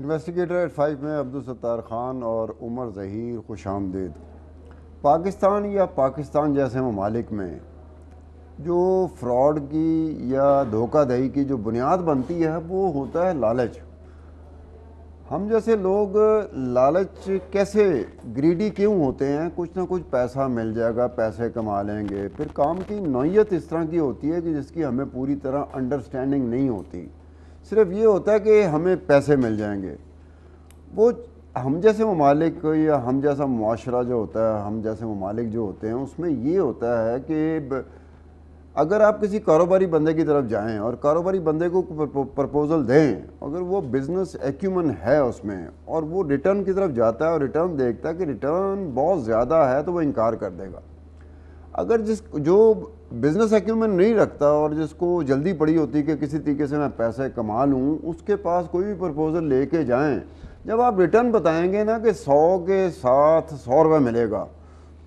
Investigator at 5 میں عبدالستار خان اور عمر ظہیر خوش آمدید۔ پاکستان یا پاکستان جیسے ممالک میں جو فراڈ کی یا دھوکہ دہی کی جو بنیاد بنتی ہے وہ ہوتا ہے لالچ۔ ہم جیسے لوگ لالچ کیسے گریڈی کیوں ہوتے ہیں؟ کچھ نہ کچھ پیسہ مل جائے گا، پیسے کما لیں گے، پھر کام کی نوعیت اس طرح کی ہوتی ہے کہ جس کی ہمیں پوری طرح انڈرسٹینڈنگ نہیں ہوتی، صرف یہ ہوتا ہے کہ ہمیں پیسے مل جائیں گے۔ وہ ہم جیسے ممالک یا ہم جیسا معاشرہ جو ہوتا ہے، ہم جیسے ممالک جو ہوتے ہیں، اس میں یہ ہوتا ہے کہ اگر آپ کسی کاروباری بندے کی طرف جائیں اور کاروباری بندے کو پرپوزل دیں، اگر وہ بزنس ایکیومن ہے اس میں اور وہ ریٹرن کی طرف جاتا ہے اور ریٹرن دیکھتا ہے کہ ریٹرن بہت زیادہ ہے تو وہ انکار کر دے گا۔ اگر جو بزنس ایکیومن نہیں رکھتا اور جس کو جلدی پڑی ہوتی کہ کسی طریقے سے میں پیسے کما لوں، اس کے پاس کوئی بھی پرپوزل لے کے جائیں، جب آپ ریٹرن بتائیں گے نا کہ 100 کے ساتھ 100 روپے ملے گا،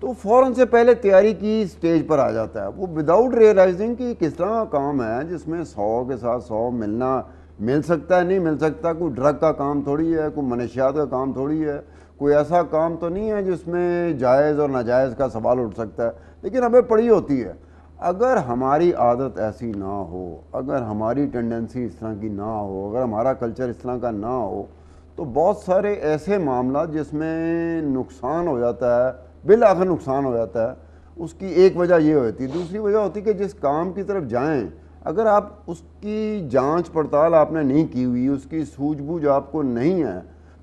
تو فوراً سے پہلے تیاری کی سٹیج پر آ جاتا ہے وہ وداؤٹ ریئلائزنگ کہ کس طرح کا کام ہے جس میں 100 کے ساتھ 100 مل سکتا ہے، نہیں مل سکتا۔ کوئی ڈرگ کا کام تھوڑی ہے، کوئی منشیات کا کام تھوڑی ہے، کوئی ایسا کام تو نہیں ہے جس میں جائز اور ناجائز کا سوال اٹھ سکتا ہے، لیکن ہمیں پڑی ہوتی ہے۔ اگر ہماری عادت ایسی نہ ہو، اگر ہماری ٹینڈنسی اس طرح کی نہ ہو، اگر ہمارا کلچر اس طرح کا نہ ہو، تو بہت سارے ایسے معاملات جس میں نقصان ہو جاتا ہے، بالآخر نقصان ہو جاتا ہے۔ اس کی ایک وجہ یہ ہوتی ہے، دوسری وجہ ہوتی ہے کہ جس کام کی طرف جائیں اگر آپ اس کی جانچ پڑتال آپ نے نہیں کی ہوئی، اس کی سوجھ بوجھ آپ کو نہیں ہے،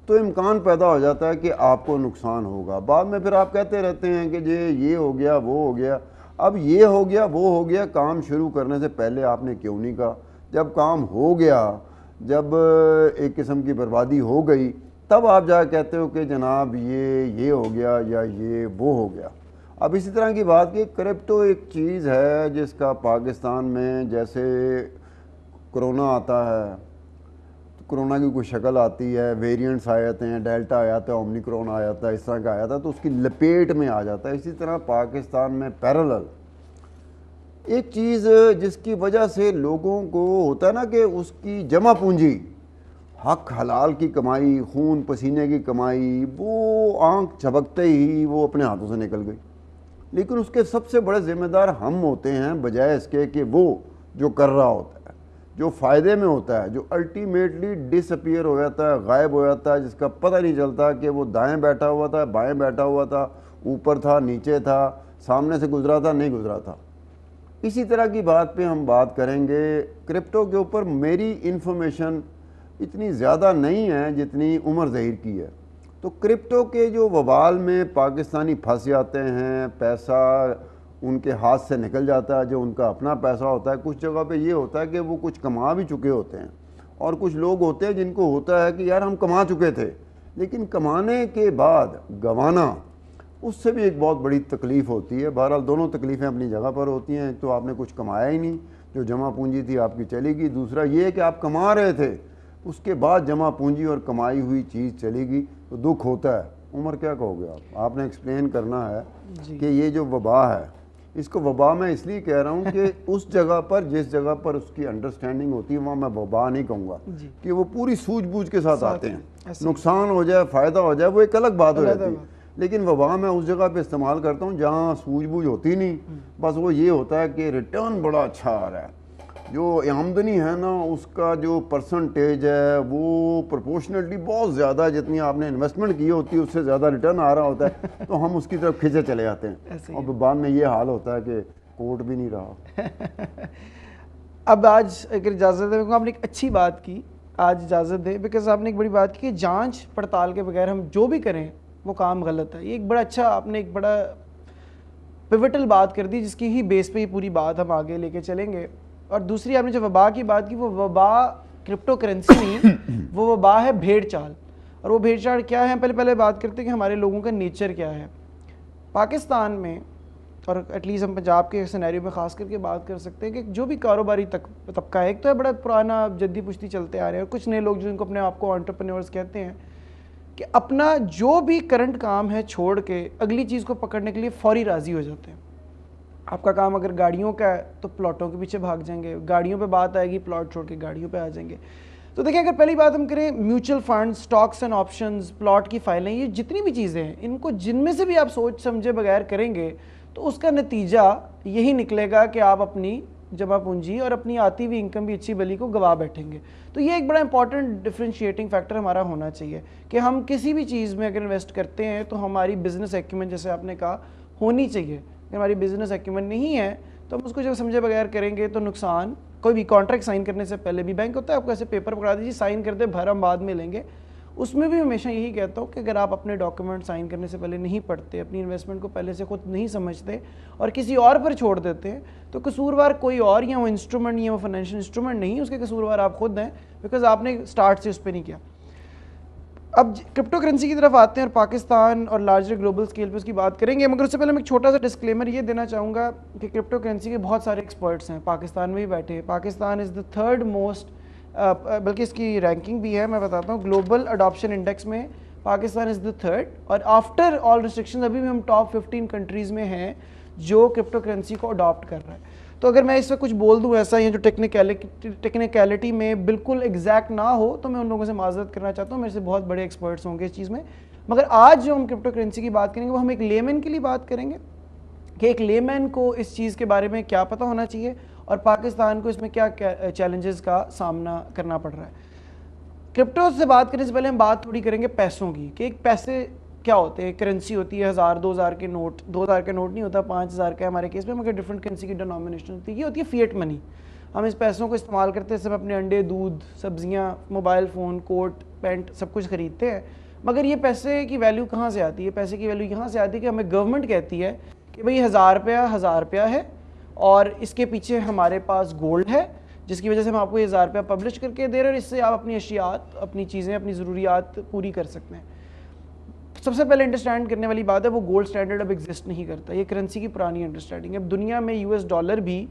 تو امکان پیدا ہو جاتا ہے کہ آپ کو نقصان ہوگا۔ بعد میں پھر آپ کہتے رہتے ہیں کہ جی یہ ہو گیا، وہ ہو گیا۔ اب یہ ہو گیا، وہ ہو گیا، کام شروع کرنے سے پہلے آپ نے کیوں نہیں کہا؟ جب کام ہو گیا، جب ایک قسم کی بربادی ہو گئی، تب آپ جا کہتے ہو کہ جناب یہ ہو گیا یا یہ وہ ہو گیا۔ اب اسی طرح کی بات کہ کرپٹو ایک چیز ہے جس کا پاکستان میں جیسے کرونا آتا ہے، کرونا کی کوئی شکل آتی ہے، ویریئنٹس آ جاتے ہیں، ڈیلٹا آ جاتا ہے، اومنی کرونا آ جاتا ہے، اس طرح کا آ جاتا ہے تو اس کی لپیٹ میں آ جاتا ہے۔ اسی طرح پاکستان میں پیرالل ایک چیز جس کی وجہ سے لوگوں کو ہوتا ہے نا کہ اس کی جمع پونجی، حق حلال کی کمائی، خون پسینے کی کمائی، وہ آنکھ جھپکتے ہی وہ اپنے ہاتھوں سے نکل گئی، لیکن اس کے سب سے بڑے ذمہ دار ہم ہوتے ہیں، بجائے اس کے کہ وہ جو کر رہا ہوتا ہے، جو فائدے میں ہوتا ہے، جو الٹیمیٹلی ڈس اپیئر ہو جاتا ہے، غائب ہو جاتا ہے، جس کا پتہ نہیں چلتا کہ وہ دائیں بیٹھا ہوا تھا، بائیں بیٹھا ہوا تھا، اوپر تھا، نیچے تھا، سامنے سے گزرا تھا، نہیں گزرا تھا۔ اسی طرح کی بات پہ ہم بات کریں گے۔ کرپٹو کے اوپر میری انفارمیشن اتنی زیادہ نہیں ہے جتنی عمر ظہیر کی ہے۔ تو کرپٹو کے جو وبال میں پاکستانی پھنس جاتے ہیں، پیسہ ان کے ہاتھ سے نکل جاتا ہے، جو ان کا اپنا پیسہ ہوتا ہے۔ کچھ جگہ پہ یہ ہوتا ہے کہ وہ کچھ کما بھی چکے ہوتے ہیں، اور کچھ لوگ ہوتے ہیں جن کو ہوتا ہے کہ یار ہم کما چکے تھے، لیکن کمانے کے بعد گنوانا اس سے بھی ایک بہت بڑی تکلیف ہوتی ہے۔ بہرحال دونوں تکلیفیں اپنی جگہ پر ہوتی ہیں۔ تو آپ نے کچھ کمایا ہی نہیں، جو جمع پونجی تھی آپ کی چلی گئی۔ دوسرا یہ ہے کہ آپ کما رہے تھے، اس کے بعد جمع پونجی اور کمائی ہوئی چیز چلی گئی، تو دکھ ہوتا ہے۔ عمر کیا کہو گے آپ نے ایکسپلین کرنا ہے کہ یہ جو وبا ہے، اس کو وبا میں اس لیے کہہ رہا ہوں کہ اس جگہ پر جس جگہ پر اس کی انڈرسٹینڈنگ ہوتی ہے وہاں میں وبا نہیں کہوں گا، کہ وہ پوری سوجھ بوجھ کے ساتھ آتے ہیں۔ نقصان ہو جائے، فائدہ ہو جائے، وہ ایک الگ بات ہو جاتی ہے، لیکن وبا میں اس جگہ پہ استعمال کرتا ہوں جہاں سوجھ بوجھ ہوتی نہیں، بس وہ یہ ہوتا ہے کہ ریٹرن بڑا اچھا آ رہا ہے، جو آمدنی ہے نا اس کا جو پرسنٹیج ہے وہ پروپورشنٹلی بہت زیادہ ہے، جتنی آپ نے انویسٹمنٹ کی ہوتی ہے اس سے زیادہ ریٹرن آ رہا ہوتا ہے، تو ہم اس کی طرف کھنچے چلے جاتے ہیں، اور بعد میں یہ حال ہوتا ہے کہ کوٹ بھی نہیں رہا۔ اب آج اگر اجازت دیں، آپ نے ایک اچھی بات کی، آج اجازت دیں بیکاز آپ نے ایک بڑی بات کی کہ جانچ پڑتال کے بغیر ہم جو بھی کریں وہ کام غلط ہے۔ یہ ایک بڑا اچھا آپ نے ایک بڑا پیوٹل بات کر دی، جس کی ہی بیس پہ یہ پوری بات ہم آگے لے کے چلیں گے۔ اور دوسری آپ نے جو وبا کی بات کی، وہ وبا کرپٹو کرنسی نہیں، وہ وبا ہے بھیڑ چال۔ اور وہ بھیڑ چال کیا ہے؟ پہلے بات کرتے ہیں کہ ہمارے لوگوں کا نیچر کیا ہے پاکستان میں، اور ایٹ لیسٹ ہم پنجاب کے سینیریو میں خاص کر کے بات کر سکتے ہیں کہ جو بھی کاروباری طبقہ ہے، ایک تو ہے بڑا پرانا جدی پشتی چلتے آ رہے ہیں، اور کچھ نئے لوگ جن کو اپنے آپ کو انٹرپرینورز کہتے ہیں، کہ اپنا جو بھی کرنٹ کام ہے چھوڑ کے اگلی چیز کو پکڑنے کے لیے فوری راضی ہو جاتے ہیں۔ آپ کا کام اگر گاڑیوں کا ہے تو پلاٹوں کے پیچھے بھاگ جائیں گے، گاڑیوں پہ بات آئے گی پلاٹ چھوڑ کے گاڑیوں پہ آ جائیں گے۔ تو دیکھیں اگر پہلی بات ہم کریں mutual fund, stocks and options, plot کی فائلیں، یہ جتنی بھی چیزیں ہیں ان کو جن میں سے بھی آپ سوچ سمجھے بغیر کریں گے تو اس کا نتیجہ یہی نکلے گا کہ آپ اپنی جمع پونجی اور اپنی آتی ہوئی انکم بھی اچھی بلی کو گوا بیٹھیں گے. تو یہ ایک بڑا امپورٹنٹ ڈفرینشیٹنگ فیکٹر ہمارا ہونا چاہیے کہ ہم کسی بھی چیز میں اگر انویسٹ کرتے ہیں تو ہماری بزنس ایکیومن جیسے آپ نے کہا ہونی چاہیے. اگر ہماری بزنس ایکیومن نہیں ہے تو ہم اس کو جب سمجھے بغیر کریں گے تو نقصان. کوئی بھی کانٹریکٹ سائن کرنے سے پہلے بھی بینک ہوتا ہے آپ کو ایسے پیپر پکڑا دیجیے سائن کر دے بھر ہم بعد میں لیں گے. اس میں بھی ہمیشہ یہی کہتا ہوں کہ اگر آپ اپنے ڈاکیومنٹ سائن کرنے سے پہلے نہیں پڑھتے، اپنی انویسٹمنٹ کو پہلے سے خود نہیں سمجھتے اور کسی اور پر چھوڑ دیتے ہیں تو قصوروار کوئی اور یا وہ انسٹرومنٹ یا وہ فائنینشیل انسٹرومنٹ نہیں، اس کے قصوروار آپ خود ہیں بیکاز آپ نے سٹارٹ سے اس پہ نہیں کیا. اب کرپٹو کرنسی کی طرف آتے ہیں اور پاکستان اور لارجر گلوبل سکیل پہ اس کی بات کریں گے، مگر اس سے پہلے میں ایک چھوٹا سا ڈسکلیمر یہ دینا چاہوں گا کہ کرپٹو کرنسی کے بہت سارے ایکسپرٹس ہیں پاکستان میں بھی بیٹھے. پاکستان از دا تھرڈ موسٹ، بلکہ اس کی رینکنگ بھی ہے، میں بتاتا ہوں گلوبل اڈاپشن انڈیکس میں پاکستان از دا تھرڈ، اور آفٹر آل ریسٹرکشن ابھی بھی ہم ٹاپ 15 کنٹریز میں ہیں جو کرپٹو کرنسی کو اڈاپٹ کر رہا ہے. تو اگر میں اس وقت کچھ بول دوں ایسا ہی جو ٹیکنیکلٹی میں بالکل ایگزیکٹ نہ ہو تو میں ان لوگوں سے معذرت کرنا چاہتا ہوں، میرے سے بہت بڑے ایکسپرٹس ہوں گے اس چیز میں. مگر آج جو ہم کرپٹو کرنسی کی بات کریں گے وہ ہم ایک لیمین کے لیے بات کریں گے کہ ایک لیمین کو اس چیز کے بارے میں کیا پتہ ہونا چاہیے اور پاکستان کو اس میں کیا چیلنجز کا سامنا کرنا پڑ رہا ہے. کرپٹو سے بات کرنے سے پہلے ہم بات تھوڑی کریں گے پیسوں کی کہ ایک پیسے کیا ہوتے ہیں. کرنسی ہوتی ہے 1000 2000 کے نوٹ، 2000 کا نوٹ نہیں ہوتا 5000 کا ہمارے کیس میں، مگر ڈفرینٹ کرنسی کی ڈینومینیشن ہوتی ہے. یہ ہوتی ہے فیٹ منی. ہم اس پیسوں کو استعمال کرتے ہیں سب اپنے انڈے، دودھ، سبزیاں، موبائل فون، کوٹ پینٹ سب کچھ خریدتے ہیں. مگر یہ پیسے کی ویلیو کہاں سے آتی ہے؟ پیسے کی ویلیو یہاں سے آتی ہے کہ ہمیں گورنمنٹ کہتی ہے کہ بھئی 1000 روپیہ ہے اور اس کے پیچھے ہمارے پاس گولڈ ہے جس کی وجہ سے ہم آپ کو 1000 روپیہ پبلش کر کے دے رہے ہیں اور اس سے آپ اپنی اشیاء، اپنی چیزیں، اپنی ضروریات پوری کر سکتے ہیں. سب سے پہلے انڈرسٹینڈ کرنے والی بات ہے وہ گولڈ سٹینڈرڈ اب ایگزسٹ نہیں کرتا. یہ کرنسی کی پرانی انڈرسٹینڈنگ ہے. اب دنیا میں $، بھی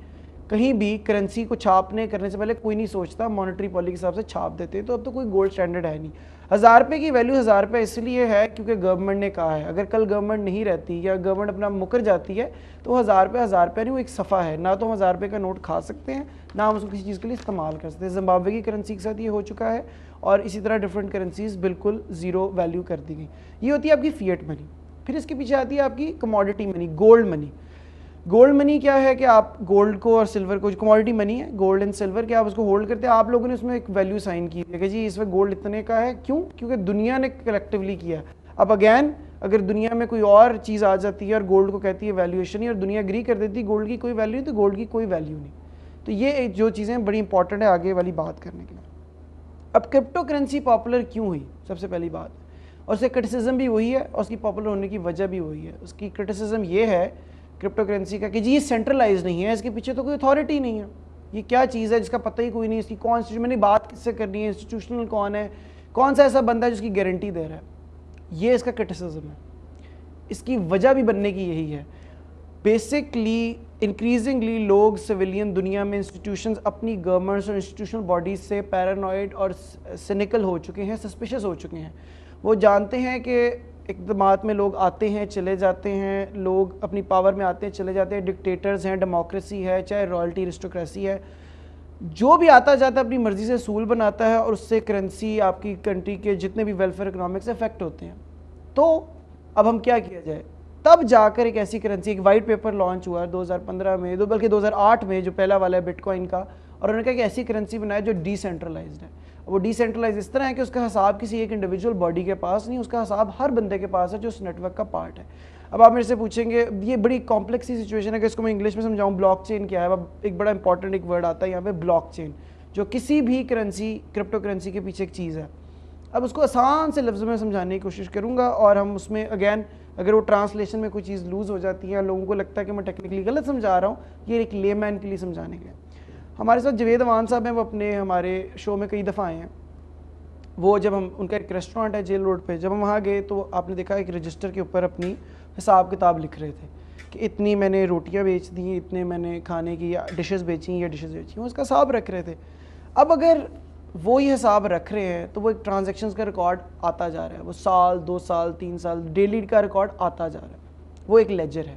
کہیں بھی کرنسی کو چھاپنے کرنے سے پہلے کوئی نہیں سوچتا، مانیٹری پالیسی کے حساب سے چھاپ دیتے ہیں. تو اب تو کوئی گولڈ سٹینڈرڈ ہے نہیں. 1000 روپے کی ویلیو 1000 روپے اس لیے ہے کیونکہ گورنمنٹ نے کہا ہے. اگر کل گورنمنٹ نہیں رہتی یا گورنمنٹ اپنا مکر جاتی ہے تو 1000 روپے نہیں، وہ ایک صفحہ ہے. نہ تو ہم 1000 روپے کا نوٹ کھا سکتے ہیں نہ ہم اس کو کسی چیز کے لیے استعمال کر سکتے ہیں. زمبابوے کی کرنسی کے ساتھ یہ ہو چکا ہے اور اسی طرح ڈفرینٹ کرنسیز بالکل زیرو ویلیو کر دی گئی. یہ ہوتی ہے آپ کی فیٹ منی. پھر اس کے پیچھے آتی ہے آپ کی کموڈٹی منی، گولڈ منی. گولڈ منی کیا ہے کہ آپ گولڈ کو اور سلور کو، کموڈٹی منی ہے گولڈ اینڈ سلور، کہ آپ اس کو ہولڈ کرتے ہیں. آپ لوگوں نے اس میں ایک ویلیو سائن کی ہے کہ جی اس میں گولڈ اتنے کا ہے. کیوں؟ کیونکہ دنیا نے کلیکٹیولی کیا. اب اگین اگر دنیا میں کوئی اور چیز آ جاتی ہے اور گولڈ کو کہتی ہے ویلیویشن ہی اور دنیا اگری کر دیتی ہے گولڈ کی کوئی ویلیو نہیں تو گولڈ کی کوئی ویلیو نہیں. تو یہ جو چیزیں بڑی امپورٹنٹ ہے آگے والی بات کرنے کے لیے. اب کرپٹو کرنسی پاپولر کیوں ہوئی؟ سب سے پہلی بات، اور اس سے کرٹیسزم بھی وہی ہے اور اس کی پاپولر ہونے کی وجہ بھی وہی ہے. اس کی کرٹیسزم یہ ہے کرپٹو کرنسی کا کہ جی یہ سینٹرلائز نہیں ہے، اس کے پیچھے تو کوئی اتھارٹی نہیں ہے. یہ کیا چیز ہے جس کا پتہ ہی کوئی نہیں، اس کی کانسٹیٹیوشن میں نے بات کس سے کرنی ہے، انسٹیٹیوشنل کون ہے، کون سا ایسا بندہ ہے جس کی گارنٹی دے رہا ہے. یہ اس کا کرٹیسزم ہے. اس کی وجہ بھی بننے کی یہی ہے. بیسکلی انکریزنگلی لوگ سویلین دنیا میں انسٹیٹیوشنز اپنی گورنمنٹس اور انسٹیٹیوشنل باڈیز سے پیرانوائڈ اور سینیکل ہو چکے ہیں، سسپیشس ہو چکے ہیں. وہ جانتے ہیں کہ اقدامات میں لوگ آتے ہیں چلے جاتے ہیں، لوگ اپنی پاور میں آتے ہیں چلے جاتے ہیں، ڈکٹیٹرز ہیں، ڈیموکریسی ہے، چاہے رائلٹی ایرسٹوکریسی ہے، جو بھی آتا جاتا ہے اپنی مرضی سے اصول بناتا ہے اور اس سے کرنسی آپ کی کنٹری کے جتنے بھی ویلفیئر اکنامکس افیکٹ ہوتے ہیں. تو اب ہم کیا کیا جائے؟ تب جا کر ایک ایسی کرنسی، ایک وائٹ پیپر لانچ ہوا 2015 میں، بلکہ 2008 میں جو پہلا والا ہے بٹ کوائن کا، اور انہوں نے کہا کہ ایسی کرنسی بنائے جو ڈی سینٹرلائزڈ ہے. وہ ڈی سینٹرلائز اس طرح ہے کہ اس کا حساب کسی ایک انڈیویجول باڈی کے پاس نہیں، اس کا حساب ہر بندے کے پاس ہے جو اس نیٹ ورک کا پارٹ ہے. اب آپ میرے سے پوچھیں گے یہ بڑی کمپلیکس سی سچویشن ہے کہ اس کو میں انگلش میں سمجھاؤں. بلاک چین کیا ہے؟ اب ایک بڑا امپورٹنٹ ایک ورڈ آتا ہے یہاں پہ، بلاک چین، جو کسی بھی کرنسی، کرپٹو کرنسی کے پیچھے ایک چیز ہے. اب اس کو آسان سے لفظوں میں سمجھانے کی کوشش کروں گا اور ہم اس میں اگین اگر وہ ٹرانسلیشن میں کوئی چیز لوز ہو جاتی ہے، لوگوں کو لگتا ہے کہ میں ٹیکنیکلی غلط سمجھا رہا ہوں، یہ ایک لے مین کے لیے سمجھانے کے لیے. ہمارے ساتھ جوید اوان صاحب ہیں، وہ اپنے ہمارے شو میں کئی دفعہ آئے ہیں. وہ جب ہم، ان کا ایک ریسٹورانٹ ہے جیل روڈ پہ، جب ہم وہاں گئے تو آپ نے دیکھا ایک رجسٹر کے اوپر اپنی حساب کتاب لکھ رہے تھے کہ اتنی میں نے روٹیاں بیچ دیں، اتنے میں نے کھانے کی یا ڈشز بیچیں یا ڈشز بیچیں، وہ اس کا حساب رکھ رہے تھے. اب اگر وہ یہ حساب رکھ رہے ہیں تو وہ ایک ٹرانزیکشنز کا ریکارڈ آتا جا رہا ہے، وہ سال 2 سال 3 سال ڈیلی کا ریکارڈ آتا جا رہا ہے، وہ ایک لیجر ہے.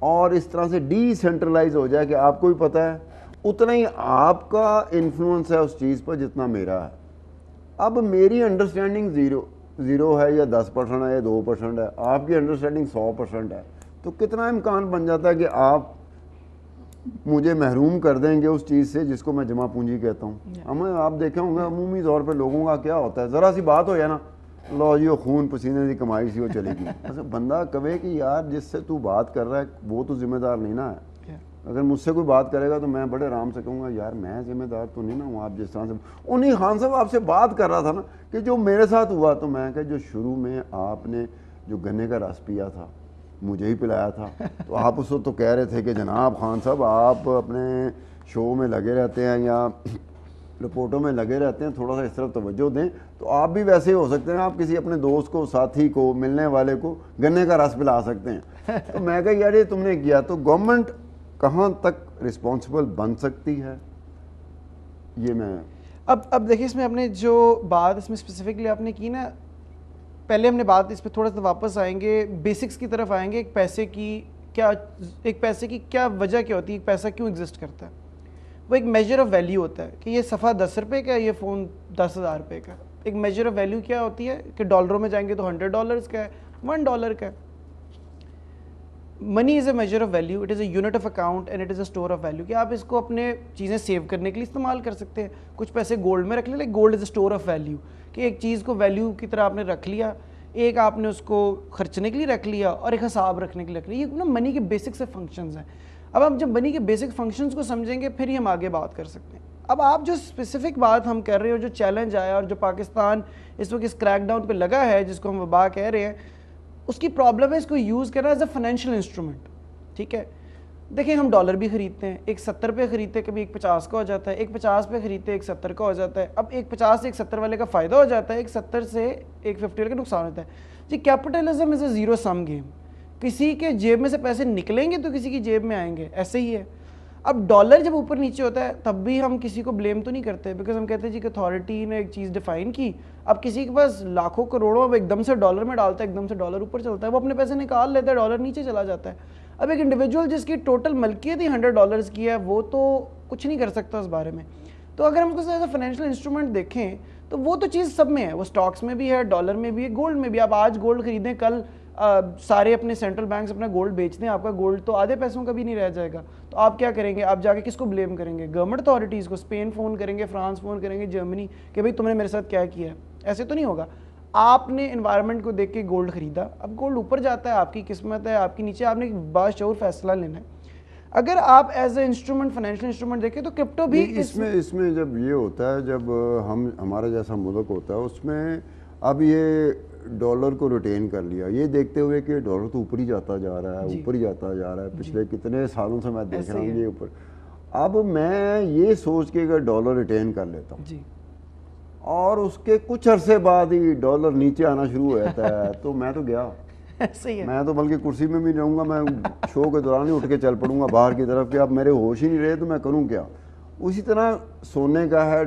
اور اس طرح سے ڈی سینٹرلائز ہو جائے کہ آپ کو بھی پتہ ہے اتنا ہی آپ کا انفلوئنس ہے اس چیز پر جتنا میرا ہے. اب میری انڈرسٹینڈنگ زیرو ہے یا 10% ہے یا 2% ہے, آپ کی انڈرسٹینڈنگ 100% ہے, تو کتنا امکان بن جاتا ہے کہ آپ مجھے محروم کر دیں گے اس چیز سے جس کو میں جمع پونجی کہتا ہوں. ہمیں آپ دیکھیں ہوں گے عمومی طور پہ لوگوں کا کیا ہوتا ہے, ذرا سی بات ہو جائے نا, لو جی وہ خون پسینے کی کمائی سی وہ چلے گی. ایسے بندہ کہے کہ یار جس سے تو بات کر رہا ہے وہ تو ذمہ دار نہیں نا ہے. اگر مجھ سے کوئی بات کرے گا تو میں بڑے آرام سے کہوں گا یار میں ذمہ دار تو نہیں نا ہوں. آپ جس طرح سے انہیں خان صاحب آپ سے بات کر رہا تھا نا کہ جو میرے ساتھ ہوا, تو میں کہ جو شروع میں آپ نے جو گنے کا رس پیا تھا مجھے ہی پلایا تھا, تو آپ اس وقت تو کہہ رہے تھے کہ جناب خان صاحب آپ اپنے شو میں لگے رہتے ہیں یا رپورٹوں میں لگے رہتے ہیں, تھوڑا سا اس طرف توجہ دیں, تو آپ بھی ویسے ہی ہو سکتے ہیں, آپ کسی اپنے دوست کو, ساتھی کو, ملنے والے کو گنے کا رس پلا سکتے ہیں. تو میں کہا یار یہ تم نے کیا, تو گورنمنٹ کہاں تک رسپانسبل بن سکتی ہے, یہ میں اب دیکھیں اس میں آپ نے جو بات اس میں اسپیسیفکلی آپ نے کی نا, پہلے ہم نے بات اس پہ تھوڑا سا واپس آئیں گے, بیسکس کی طرف آئیں گے. ایک پیسے کی کیا وجہ کیا ہوتی ہے, ایک پیسہ کیوں ایگزسٹ کرتا ہے. وہ ایک میجر آف ویلیو ہوتا ہے کہ یہ صفحہ 10 روپے کا ہے, یہ فون 10,000 روپے کا. ایک میجر آف ویلیو کیا ہوتی ہے کہ ڈالروں میں جائیں گے تو $100 کا ہے, $1 کا ہے. Money is a measure of value, it is a unit of account and it is a store of value, کہ آپ اس کو اپنے چیزیں سیو کرنے کے لیے استعمال کر سکتے ہیں. کچھ پیسے گولڈ میں رکھ لیں, like gold is a store of value, کہ ایک چیز کو ویلیو کی طرح آپ نے رکھ لیا, ایک آپ نے اس کو خرچنے کے لیے رکھ لیا اور ایک حساب رکھنے کے لیے رکھ لیا. یہ نا منی کے بیسک سے فنکشنز ہیں. اب ہم جب منی کے بیسک فنکشنز کو سمجھیں گے پھر ہی ہم آگے بات کر سکتے ہیں. اب آپ جو اسپیسیفک بات ہم کر رہے ہیں, جو چیلنج آیا اور جو پاکستان اس وقت اس کریک ڈاؤن پہ لگا ہے, جس کو ہم وبا کہہ رہے ہیں, اس کی پرابلم ہے اس کو یوز کرنا ایز اے فائنینشیل انسٹرومنٹ. ٹھیک ہے, دیکھیں ہم ڈالر بھی خریدتے ہیں, ایک 70 پہ خریدتے ہیں, کبھی ایک 50 کا ہو جاتا ہے, ایک 50 پہ خریدتے ہیں, ایک 70 کا ہو جاتا ہے. اب ایک 50 سے ایک 70 والے کا فائدہ ہو جاتا ہے, ایک 70 سے ایک 50 والے کا نقصان ہوتا ہے. جی capitalism is a zero sum game, کسی کے جیب میں سے پیسے نکلیں گے تو کسی کی جیب میں آئیں گے, ایسے ہی ہے. اب ڈالر جب اوپر نیچے ہوتا ہے تب بھی ہم کسی کو بلیم تو نہیں کرتے, بیکاز ہم کہتے ہیں جی کہ اتھارٹی نے ایک چیز ڈیفائن کی, اب کسی کے پاس لاکھوں کروڑوں, اب ایک دم سے ڈالر میں ڈالتا ہے, ایک دم سے ڈالر اوپر چلتا ہے, وہ اپنے پیسے نکال لیتا ہے, ڈالر نیچے چلا جاتا ہے. اب ایک انڈیویجول جس کی ٹوٹل ملکیت ہی $100 کی ہے, وہ تو کچھ نہیں کر سکتا اس بارے میں. تو اگر ہم اس کو ایز اے فائنینشیل انسٹرومنٹ دیکھیں تو وہ تو چیز سب میں ہے, وہ اسٹاکس میں بھی ہے, ڈالر میں بھی ہے, گولڈ میں بھی. آپ آج گولڈ خریدیں, کل سارے اپنے سینٹرل بینکس اپنا گولڈ بیچ دیں, آپ کا گولڈ تو آدھے پیسوں کا بھی نہیں رہ جائے گا. تو آپ کیا کریں گے, آپ جا کے کس کو بلیم کریں گے, گورنمنٹ اتھارٹیز کو, اسپین فون کریں گے, فرانس فون کریں گے, جرمنی, کہ بھائی تم نے میرے ساتھ کیا کیا ہے. ایسے تو نہیں ہوگا. آپ نے انوائرمنٹ کو دیکھ کے گولڈ خریدا, اب گولڈ اوپر جاتا ہے, آپ کی قسمت ہے, آپ کی نیچے, آپ نے باشعور فیصلہ لینا ہے. اگر آپ as a instrument, financial instrument دیکھیں تو کرپٹو بھی اس میں جب یہ ہوتا ہے, جب ہمارا جیسا ملک ہوتا ہے اس میں اب یہ ڈالر کو ریٹین کر لیا, یہ دیکھتے ہوئے کہ ڈالر تو اوپر ہی جاتا جا رہا ہے, اوپر ہی جاتا جا رہا ہے, پچھلے کتنے سالوں سے میں دیکھ رہا ہوں یہ اوپر. اب میں یہ سوچ کے اگر ڈالر ریٹین کر لیتا ہوں اور اس کے کچھ عرصے بعد ہی ڈالر نیچے آنا شروع ہو جاتا ہے تو میں تو گیا, میں تو بلکہ کرسی میں بھی رہوں گا, میں شو کے دوران ہی اٹھ کے چل پڑوں گا باہر کی طرف کہ اب میرے ہوش ہی نہیں رہے تو میں کروں کیا. اسی طرح سونے کا ہے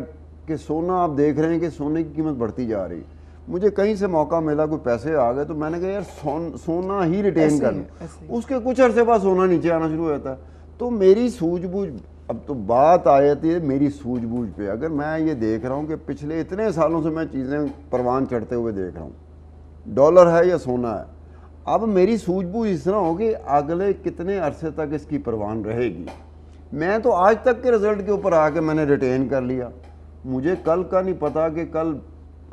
کہ سونا آپ دیکھ رہے ہیں کہ سونے کی قیمت بڑھتی جا رہی. مجھے کہیں سے موقع ملا, کوئی پیسے آ گئے, تو میں نے کہا یار سونا ہی ریٹین کر لوں. اس کے کچھ عرصے بعد سونا نیچے آنا شروع ہو جاتا ہے. تو میری سوجھ بوجھ, اب تو بات آ جاتی ہے میری سوجھ بوجھ پہ. اگر میں یہ دیکھ رہا ہوں کہ پچھلے اتنے سالوں سے میں چیزیں پروان چڑھتے ہوئے دیکھ رہا ہوں, ڈالر ہے یا سونا ہے, اب میری سوجھ بوجھ اس طرح ہوگی اگلے کتنے عرصے تک اس کی پروان رہے گی. میں تو آج تک کے رزلٹ کے اوپر آ کے میں نے ریٹین کر لیا, مجھے کل کا نہیں پتا کہ کل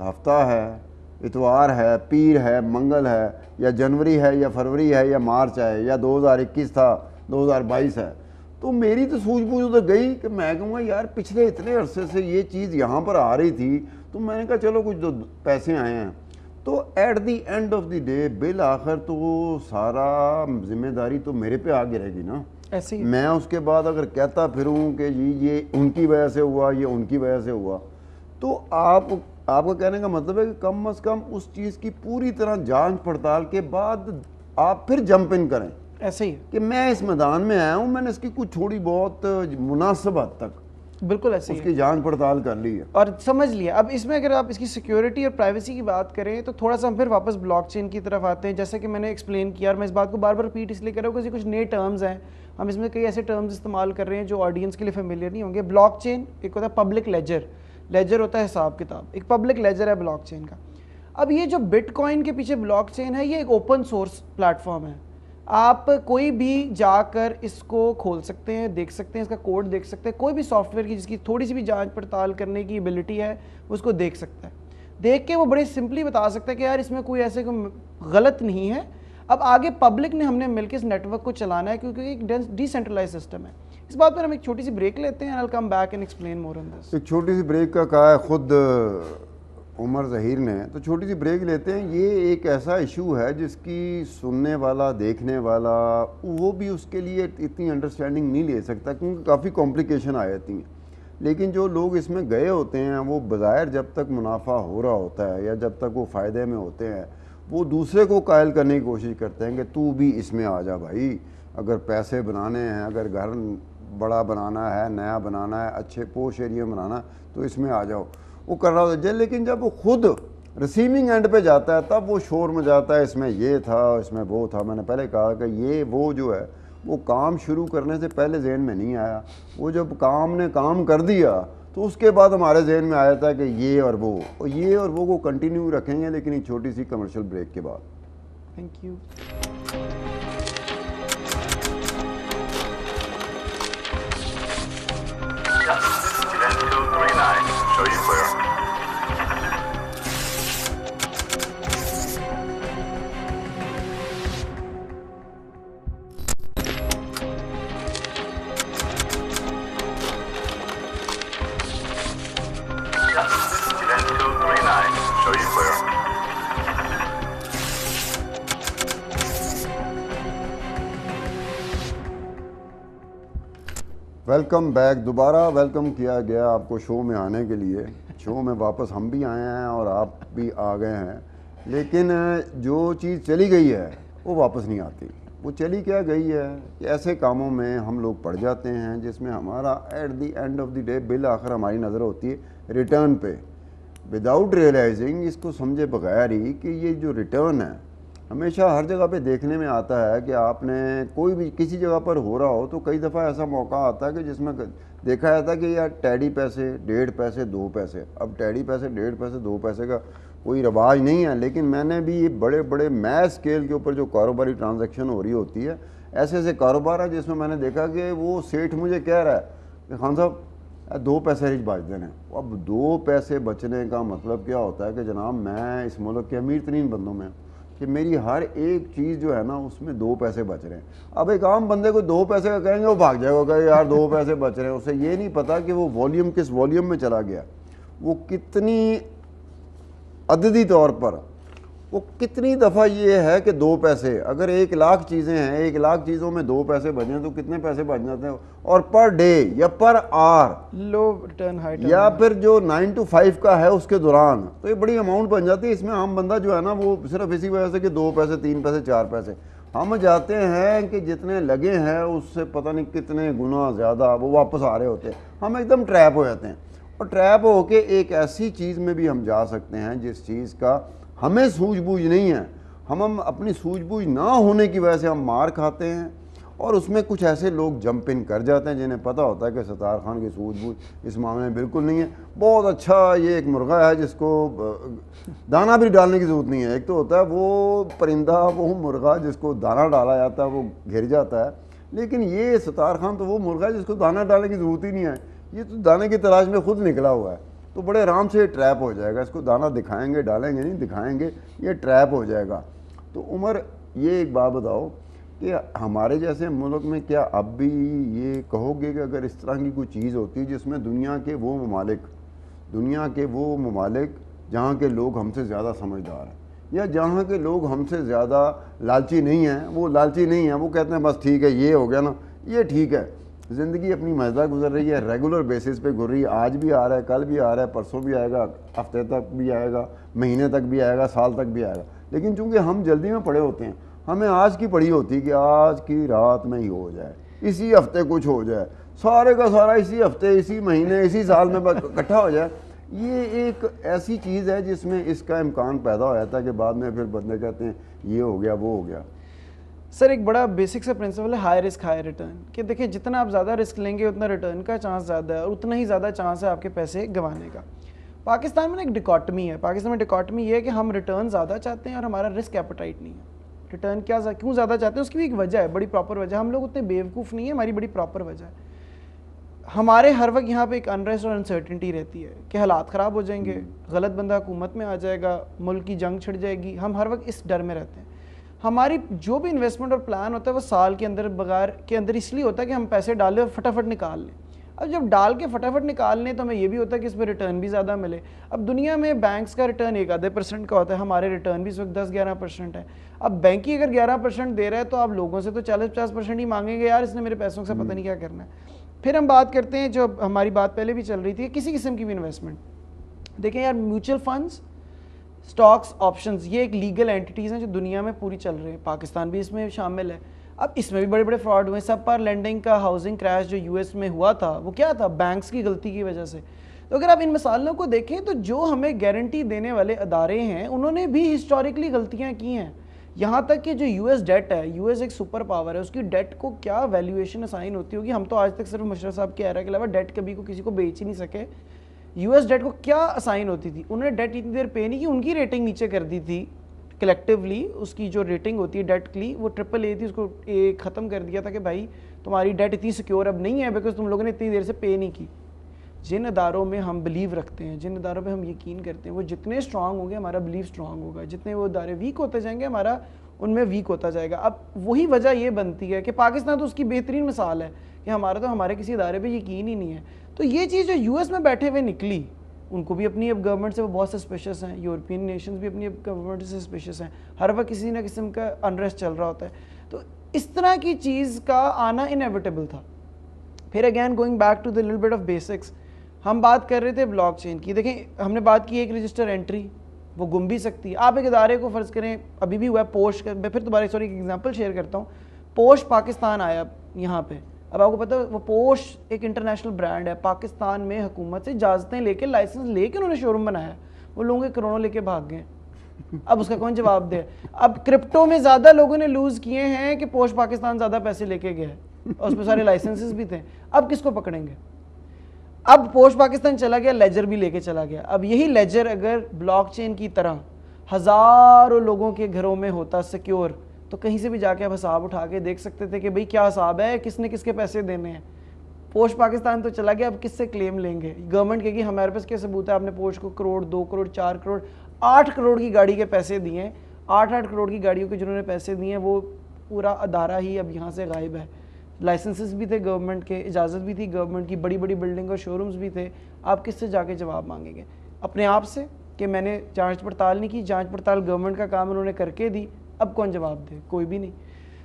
ہفتہ ہے, اتوار ہے, پیر ہے, منگل ہے, یا جنوری ہے, یا فروری ہے, یا مارچ ہے, یا 2021 تھا, 2022 ہے. تو میری تو سوجھ بوجھ ادھر گئی کہ میں کہوں گا یار پچھلے اتنے عرصے سے یہ چیز یہاں پر آ رہی تھی, تو میں نے کہا چلو کچھ دو پیسے آئے ہیں. تو at the end of the day بالآخر تو سارا ذمہ داری تو میرے پہ آ گرے گی نا. میں اس کے بعد اگر کہتا پھروں کہ جی یہ ان کی وجہ سے ہوا, یہ ان کی وجہ سے ہوا, تو آپ کا کہنے کا مطلب ہے کہ کم از کم اس چیز کی پوری طرح جانچ پڑتال کے بعد آپ پھر جمپ ان کریں. ایسے ہی کہ میں اس میدان میں آیا ہوں, میں نے اس کی کچھ تھوڑی بہت مناسب حد تک بالکل ایسے اس کی جانچ پڑتال کر لی ہے اور سمجھ لیا. اب اس میں اگر آپ اس کی سیکیورٹی اور پرائیویسی کی بات کریں تو تھوڑا سا ہم پھر واپس بلاک چین کی طرف آتے ہیں. جیسا کہ میں نے ایکسپلین کیا, اور میں اس بات کو بار بار ریپیٹ اس لیے کر رہا ہوں کہ کچھ نئے ٹرمز ہیں, ہم اس میں کئی ایسے ٹرمز استعمال کر رہے ہیں جو آڈینس کے لیے فیملیئر نہیں ہوں گے. بلاک چین ایک ہوتا ہے پبلک لیجر, لیجر ہوتا ہے حساب کتاب, ایک پبلک لیجر ہے بلاک چین کا. اب یہ جو بٹ کوائن کے پیچھے بلاک چین ہے, یہ ایک اوپن سورس پلیٹ فارم ہے. آپ کوئی بھی جا کر اس کو کھول سکتے ہیں, دیکھ سکتے ہیں, اس کا کوڈ دیکھ سکتے ہیں. کوئی بھی سافٹ ویئر کی جس کی تھوڑی سی بھی جانچ پڑتال کرنے کی ایبلٹی ہے اس کو دیکھ سکتا ہے. دیکھ کے وہ بڑے سمپلی بتا سکتا ہے کہ یار اس میں کوئی ایسے کوئی غلط نہیں ہے. اب آگے پبلک نے ہم نے مل کے اس نیٹ ورک کو چلانا ہے کیونکہ ایک ڈی سینٹرلائز سسٹم ہے. اس بات پر ہم ایک چھوٹی سی بریک لیتے ہیں. I'll come back and explain more on this. ایک چھوٹی سی بریک کا کہا ہے خود عمر ظہیر نے, تو چھوٹی سی بریک لیتے ہیں. یہ ایک ایسا ایشو ہے جس کی سننے والا, دیکھنے والا, وہ بھی اس کے لیے اتنی انڈرسٹینڈنگ نہیں لے سکتا کیونکہ کافی کمپلیکیشن آ جاتی ہیں. لیکن جو لوگ اس میں گئے ہوتے ہیں وہ بظاہر جب تک منافع ہو رہا ہوتا ہے یا جب تک وہ فائدے میں ہوتے ہیں وہ دوسرے کو قائل کرنے کی کوشش کرتے ہیں کہ تو بھی اس میں آ جا بھائی, اگر پیسے بنانے ہیں, اگر گھر بڑا بنانا ہے, نیا بنانا ہے, اچھے پوش ایریا میں بنانا تو اس میں آ جاؤ. وہ کر رہا ہوتا ہے. لیکن جب وہ خود ریسیونگ اینڈ پہ جاتا ہے تب وہ شور میں جاتا ہے, اس میں یہ تھا, اس میں وہ تھا. میں نے پہلے کہا کہ یہ وہ جو ہے وہ کام شروع کرنے سے پہلے ذہن میں نہیں آیا. وہ جب کام نے کام کر دیا تو اس کے بعد ہمارے ذہن میں آیا تھا کہ یہ اور وہ کو کنٹینیو رکھیں گے, لیکن ایک چھوٹی سی کمرشل بریک کے بعد. Thank you. Welcome back. دوبارہ ویلکم کیا گیا آپ کو شو میں آنے کے لیے. شو میں واپس ہم بھی آئے ہیں اور آپ بھی آ گئے ہیں, لیکن جو چیز چلی گئی ہے وہ واپس نہیں آتی. وہ چلی کیا گئی ہے کہ ایسے کاموں میں ہم لوگ پڑ جاتے ہیں جس میں ہمارا at the end of the day بالآخر ہماری نظر ہوتی ہے ریٹرن پہ, وداؤٹ ریئلائزنگ, اس کو سمجھے بغیر ہی کہ یہ جو ریٹرن ہے ہمیشہ ہر جگہ پہ دیکھنے میں آتا ہے کہ آپ نے کوئی بھی کسی جگہ پر ہو رہا ہو تو کئی دفعہ ایسا موقع آتا ہے کہ جس میں دیکھا جاتا ہے کہ یار ٹیڈی پیسے, 1.5 پیسے, 2 پیسے. اب ٹیڈی پیسے, 1.5 پیسے, 2 پیسے کا کوئی رواج نہیں ہے, لیکن میں نے بھی بڑے بڑے میس اسکیل کے اوپر جو کاروباری ٹرانزیکشن ہو رہی ہوتی ہے, ایسے ایسے کاروبار ہے جس میں نے دیکھا کہ وہ سیٹھ مجھے کہہ رہا ہے کہ خان صاحب 2 پیسے رچ بچ دینے. اب 2 پیسے بچنے کا مطلب کیا ہوتا ہے کہ جناب میں اس ملک کے امیر ترین بندوں میں کہ میری ہر ایک چیز جو ہے نا اس میں 2 پیسے بچ رہے ہیں. اب ایک عام بندے کو 2 پیسے کا کہیں گے وہ بھاگ جائے گا کہ یار 2 پیسے بچ رہے ہیں. اسے یہ نہیں پتا کہ وہ والیوم کس والیوم میں چلا گیا, وہ کتنی عددی طور پر وہ کتنی دفعہ یہ ہے کہ 2 پیسے, اگر 1 لاکھ چیزیں ہیں, 1 لاکھ چیزوں میں 2 پیسے بچیں تو کتنے پیسے بچ جاتے ہیں. اور پر ڈے یا پر آر لو ریٹرن ہائی یا پھر جو 9 to 5 کا ہے اس کے دوران, تو یہ بڑی اماؤنٹ بن جاتی ہے. اس میں عام بندہ جو ہے نا وہ صرف اسی وجہ سے کہ 2 پیسے, 3 پیسے, 4 پیسے ہم جاتے ہیں کہ جتنے لگے ہیں اس سے پتہ نہیں کتنے گنا زیادہ وہ واپس آ رہے ہوتے ہیں. ہم ایک دم ٹریپ ہو جاتے ہیں, اور ٹریپ ہو کے ایک ایسی چیز میں بھی ہم جا سکتے ہیں جس چیز کا ہمیں سوجھ بوجھ نہیں ہے. ہم اپنی سوجھ بوجھ نہ ہونے کی وجہ سے ہم مار کھاتے ہیں, اور اس میں کچھ ایسے لوگ جمپ ان کر جاتے ہیں جنہیں پتہ ہوتا ہے کہ ستار خان کی سوجھ بوجھ اس معاملے میں بالکل نہیں ہے. بہت اچھا یہ ایک مرغہ ہے جس کو دانہ بھی ڈالنے کی ضرورت نہیں ہے. ایک تو ہوتا ہے وہ پرندہ, وہ مرغہ جس کو دانہ ڈالا جاتا ہے وہ گر جاتا ہے, لیکن یہ ستار خان تو وہ مرغہ ہے جس کو دانہ ڈالنے کی ضرورت ہی نہیں ہے. یہ تو دانے کی تلاش میں خود نکلا ہوا ہے, تو بڑے آرام سے یہ ٹریپ ہو جائے گا. اس کو دانہ دکھائیں گے, ڈالیں گے نہیں, دکھائیں گے, یہ ٹریپ ہو جائے گا. تو عمر یہ ایک بات بتاؤ کہ ہمارے جیسے ملک میں کیا اب بھی یہ کہو گے کہ اگر اس طرح کی کوئی چیز ہوتی جس میں دنیا کے وہ ممالک جہاں کے لوگ ہم سے زیادہ سمجھدار ہیں یا جہاں کے لوگ ہم سے زیادہ لالچی نہیں ہیں, وہ لالچی نہیں ہیں, وہ کہتے ہیں بس ٹھیک ہے یہ ہو گیا نا, یہ ٹھیک ہے, زندگی اپنی مزیدار گزر رہی ہے, ریگولر بیسس پہ گر رہی ہے, آج بھی آ رہا ہے, کل بھی آ رہا ہے, پرسوں بھی آئے گا, ہفتے تک بھی آئے گا, مہینے تک بھی آئے گا, سال تک بھی آئے گا. لیکن چونکہ ہم جلدی میں پڑے ہوتے ہیں, ہمیں آج کی پڑی ہوتی کہ آج کی رات میں ہی ہو جائے, اسی ہفتے کچھ ہو جائے, سارے کا سارا اسی ہفتے, اسی مہینے, اسی سال میں اکٹھا ہو جائے. یہ ایک ایسی چیز ہے جس میں اس کا امکان پیدا ہو جاتا ہے کہ بعد میں پھر بندے کہتے ہیں یہ ہو گیا وہ ہو گیا. سر ایک بڑا بیسک سا پرنسپل ہے ہائی رسک ہائی ریٹرن, کہ دیکھیں جتنا آپ زیادہ رسک لیں گے اتنا ریٹرن کا چانس زیادہ ہے, اور اتنا ہی زیادہ چانس ہے آپ کے پیسے گنوانے کا. پاکستان میں نا ایک ڈیکاٹمی ہے, پاکستان میں ڈیکاٹمی یہ ہے کہ ہم ریٹرن زیادہ چاہتے ہیں اور ہمارا رسک ایپیٹائٹ نہیں ہے. ریٹرن کیوں زیادہ چاہتے ہیں اس کی بھی ایک وجہ ہے, بڑی پراپر وجہ. ہم لوگ اتنے بیوقوف نہیں ہیں, ہماری بڑی پراپر وجہ ہے. ہمارے ہر وقت یہاں پہ ایک انریسٹ اور انسرٹنٹی رہتی ہے کہ حالات خراب ہو جائیں گے, غلط بندہ حکومت میں آ جائے گا, ملک کی جنگ چھڑ جائے گی, ہم ہر وقت اس ڈر میں رہتے ہیں. ہماری جو بھی انویسٹمنٹ اور پلان ہوتا ہے وہ سال کے اندر بغیر کے اندر اس لیے ہوتا ہے کہ ہم پیسے ڈالیں اور فٹافٹ نکال لیں. اب جب ڈال کے فٹافٹ نکال لیں تو ہمیں یہ بھی ہوتا ہے کہ اس پہ ریٹرن بھی زیادہ ملے. اب دنیا میں بینکس کا ریٹرن 1-2% کا ہوتا ہے, ہمارے ریٹرن بھی اس وقت 10-11% ہے. اب بینک ہی اگر 11% دے رہا ہے تو آپ لوگوں سے تو 40-50% ہی مانگیں گے, یار اس نے میرے پیسوں سے پتہ نہیں کیا کرنا ہے. پھر ہم بات کرتے ہیں, جو ہماری بات پہلے بھی چل رہی تھی, کسی قسم کی بھی انویسٹمنٹ. دیکھیں یار میوچل فنڈز, اسٹاکس, آپشنز, یہ ایک لیگل اینٹیز ہیں جو دنیا میں پوری چل رہے ہیں, پاکستان بھی اس میں شامل ہے. اب اس میں بھی بڑے بڑے فراڈ ہوئے. سب پر لینڈنگ کا ہاؤسنگ کریش جو یو ایس میں ہوا تھا وہ کیا تھا, بینکس کی غلطی کی وجہ سے. تو اگر آپ ان مثالوں کو دیکھیں تو جو ہمیں گارنٹی دینے والے ادارے ہیں انہوں نے بھی ہسٹوریکلی غلطیاں کی ہیں. یہاں تک کہ جو یو ایس ڈیٹ ہے, یو ایس ایک سپر پاور ہے, اس کی ڈیٹ کو کیا ویلیویشن اسائن ہوتی ہوگی. ہم تو آج تک صرف مشرف صاحب کے ایرا کے علاوہ ڈیٹ کبھی کو کسی کو بیچ ہی نہیں سکے. یو ایس ڈیٹ کو کیا اسائن ہوتی تھی, انہوں نے ڈیٹ اتنی دیر پے نہیں کی, ان کی ریٹنگ نیچے کر دی تھی کلیکٹیولی. اس کی جو ریٹنگ ہوتی ہے ڈیٹ کی وہ AAA تھی, اس کو ختم کر دیا تھا کہ بھائی تمہاری ڈیٹ اتنی سیکیور اب نہیں ہے بیکاز تم لوگوں نے اتنی دیر سے پے نہیں کی. جن اداروں میں ہم بلیو رکھتے ہیں, جن اداروں پہ ہم یقین کرتے ہیں, وہ جتنے اسٹرانگ ہوں گے ہمارا بلیو اسٹرانگ ہوگا, جتنے وہ ادارے ویک ہوتے جائیں گے ہمارا ان میں ویک ہوتا جائے گا. اب وہی وجہ یہ بنتی ہے کہ پاکستان تو اس کی بہترین مثال ہے کہ ہمارے کسی ادارے پہ یقین ہی نہیں ہے. تو یہ چیز جو یو ایس میں بیٹھے ہوئے نکلی, ان کو بھی اپنی اب گورنمنٹ سے وہ بہت سسپیشس ہیں, یورپین نیشنز بھی اپنی اب گورنمنٹ سے سسپیشس ہیں, ہر وقت کسی نہ قسم کا انریسٹ چل رہا ہوتا ہے. تو اس طرح کی چیز کا آنا انیویٹیبل تھا. پھر again going back to the little bit of basics, ہم بات کر رہے تھے بلاک چین کی. دیکھیں ہم نے بات کی ایک رجسٹر انٹری, وہ گم بھی سکتی ہے. آپ ایک ادارے کو فرض کریں, ابھی بھی ہوا ہے پوسٹ, میں پھر دوبارہ ایک ایگزامپل شیئر کرتا ہوں. پوسٹ پاکستان آیا یہاں پہ, اب آپ کو پتہ ہے وہ پوسٹ ایک انٹرنیشنل برانڈ ہے, پاکستان میں حکومت سے اجازتیں لے کے لائسنس لے کے انہوں نے شو روم بنایا, وہ لوگوں کے کروڑوں لے کے بھاگ گئے. اب اس کا کون جواب دے. اب کرپٹو میں زیادہ لوگوں نے لوز کیے ہیں کہ پوسٹ پاکستان زیادہ پیسے لے کے گیا ہے, اور اس پہ سارے لائسنسز بھی تھے. اب کس کو پکڑیں گے. اب پوسٹ پاکستان چلا گیا, لیجر بھی لے کے چلا گیا. اب یہی لیجر اگر بلاک چین کی طرح ہزاروں لوگوں کے گھروں میں ہوتا سیکیور, تو کہیں سے بھی جا کے اب حساب اٹھا کے دیکھ سکتے تھے کہ بھئی کیا حساب ہے, کس نے کس کے پیسے دینے ہیں. پوسٹ پاکستان تو چلا گیا, اب کس سے کلیم لیں گے. گورنمنٹ کہے گی ہمارے پاس کیا ثبوت ہے, آپ نے پوسٹ کو کروڑ, 2 کروڑ, 4 کروڑ, 8 کروڑ کی گاڑی کے پیسے دیے ہیں. 8 کروڑ کی گاڑیوں کے جنہوں نے پیسے دیے ہیں وہ پورا ادارہ ہی اب یہاں سے غائب ہے. لائسنسز بھی تھے گورنمنٹ کے, اجازت بھی تھی گورنمنٹ کی, بڑی بڑی بلڈنگ اور شو رومز بھی تھے. آپ کس سے جا کے جواب مانگیں گے. اپنے آپ سے کہ میں نے جانچ پڑتال نہیں کی, جانچ پڑتال گورنمنٹ کا کام انہوں نے کر کے دی, اب کون جواب دے, کوئی بھی نہیں.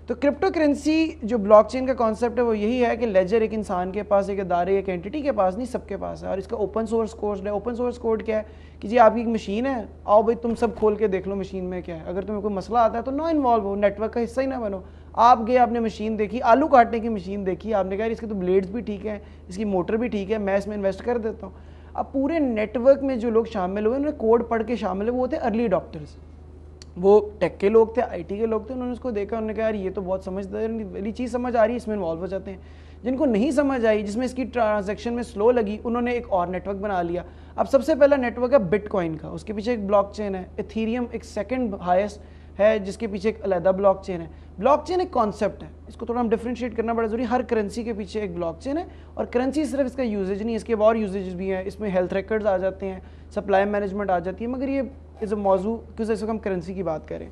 تو کرپٹو کرنسی جو بلاک چین کا کانسیپٹ ہے وہ یہی ہے کہ لیجر ایک انسان کے پاس, ایک ادارے, ایک اینٹی کے پاس نہیں, سب کے پاس ہے. اور اس کا اوپن سورس کوڈ ہے. اوپن سورس کوڈ کیا ہے کہ جی آپ کی ایک مشین ہے, آؤ بھائی تم سب کھول کے دیکھ لو مشین میں کیا ہے. اگر تمہیں کوئی مسئلہ آتا ہے تو نہ انوالو ہو, نیٹ ورک کا حصہ ہی نہ بنو. آپ گئے, آپ نے مشین دیکھی, آلو کاٹنے کی مشین دیکھی, آپ نے کہا اس کے تو بلیڈز بھی ٹھیک ہیں, اس کی موٹر بھی ٹھیک ہے, میں اس میں انویسٹ کر دیتا ہوں. اب پورے نیٹ ورک میں جو لوگ شامل ہوئے, انہوں نے کوڈ پڑھ کے شامل ہوئے, وہ ہوتے ارلی اڈاپٹرز. وہ ٹیک کے لوگ تھے, آئی ٹی کے لوگ تھے, انہوں نے اس کو دیکھا, انہوں نے کہا یار یہ تو بہت سمجھدار والی چیز سمجھ آ رہی ہے, اس میں انوالو ہو جاتے ہیں. جن کو نہیں سمجھ آئی, جس میں اس کی ٹرانزیکشن میں سلو لگی, انہوں نے ایک اور نیٹ ورک بنا لیا. اب سب سے پہلا نیٹ ورک ہے بٹ کوائن کا, اس کے پیچھے ایک بلاک چین ہے. ایتھیریم ایک سیکنڈ ہائیسٹ ہے جس کے پیچھے ایک علیحدہ بلاک چین ہے. بلاک چین ایک کانسیپٹ ہے, اس کو تھوڑا ہم ڈفرینشیٹ کرنا بڑا ضروری ہے. ہر کرنسی کے پیچھے ایک بلاک چین ہے, اور کرنسی صرف اس کا یوزیج نہیں, اس کے اور یوزیجز بھی ہیں. اس میں ہیلتھ ریکارڈز آ جاتے ہیں, سپلائی مینجمنٹ آ جاتی ہے, مگر یہ از اے موضوع کیونکہ اس وقت ہم کرنسی کی بات کریں.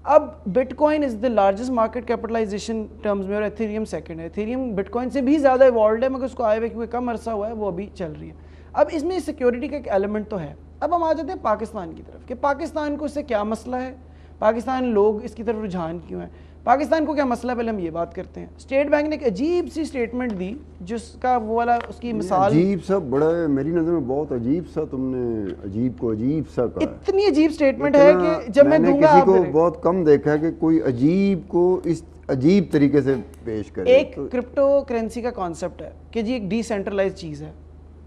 اب bitcoin is the largest market capitalisation terms میں, اور ایتھیریم سیکنڈ ہے. ایتھیریم بٹ کوائن سے بھی زیادہ ایوالوڈ ہے, مگر اس کو آئے ہوئے کیونکہ کم عرصہ ہوا ہے, وہ ابھی چل رہی ہے. اب اس میں سیکیورٹی کا ایک ایلیمنٹ تو ہے. اب ہم آ جاتے ہیں پاکستان کی طرف کہ پاکستان کو اس سے کیا مسئلہ ہے, پاکستان لوگ اس کی طرف رجحان کیوں ہیں, پاکستان کو کیا مسئلہ ہے. پہلے ہم یہ بات کرتے ہیں. اسٹیٹ بینک نے ایک عجیب سی اسٹیٹمنٹ دی جس کا وہ والا اس کی مثال, عجیب سا, بڑا میری نظر میں بہت عجیب سا, تم نے عجیب کو عجیب سا کہا. اتنی عجیب اسٹیٹمنٹ ہے کہ جب میں دوں گا, کسی کو بہت کم دیکھا ہے کہ کوئی عجیب کو اس عجیب طریقے سے پیش کرے. ایک کرپٹو کرنسی کا کانسیپٹ ہے کہ جی ایک ڈی سینٹرلائز چیز ہے,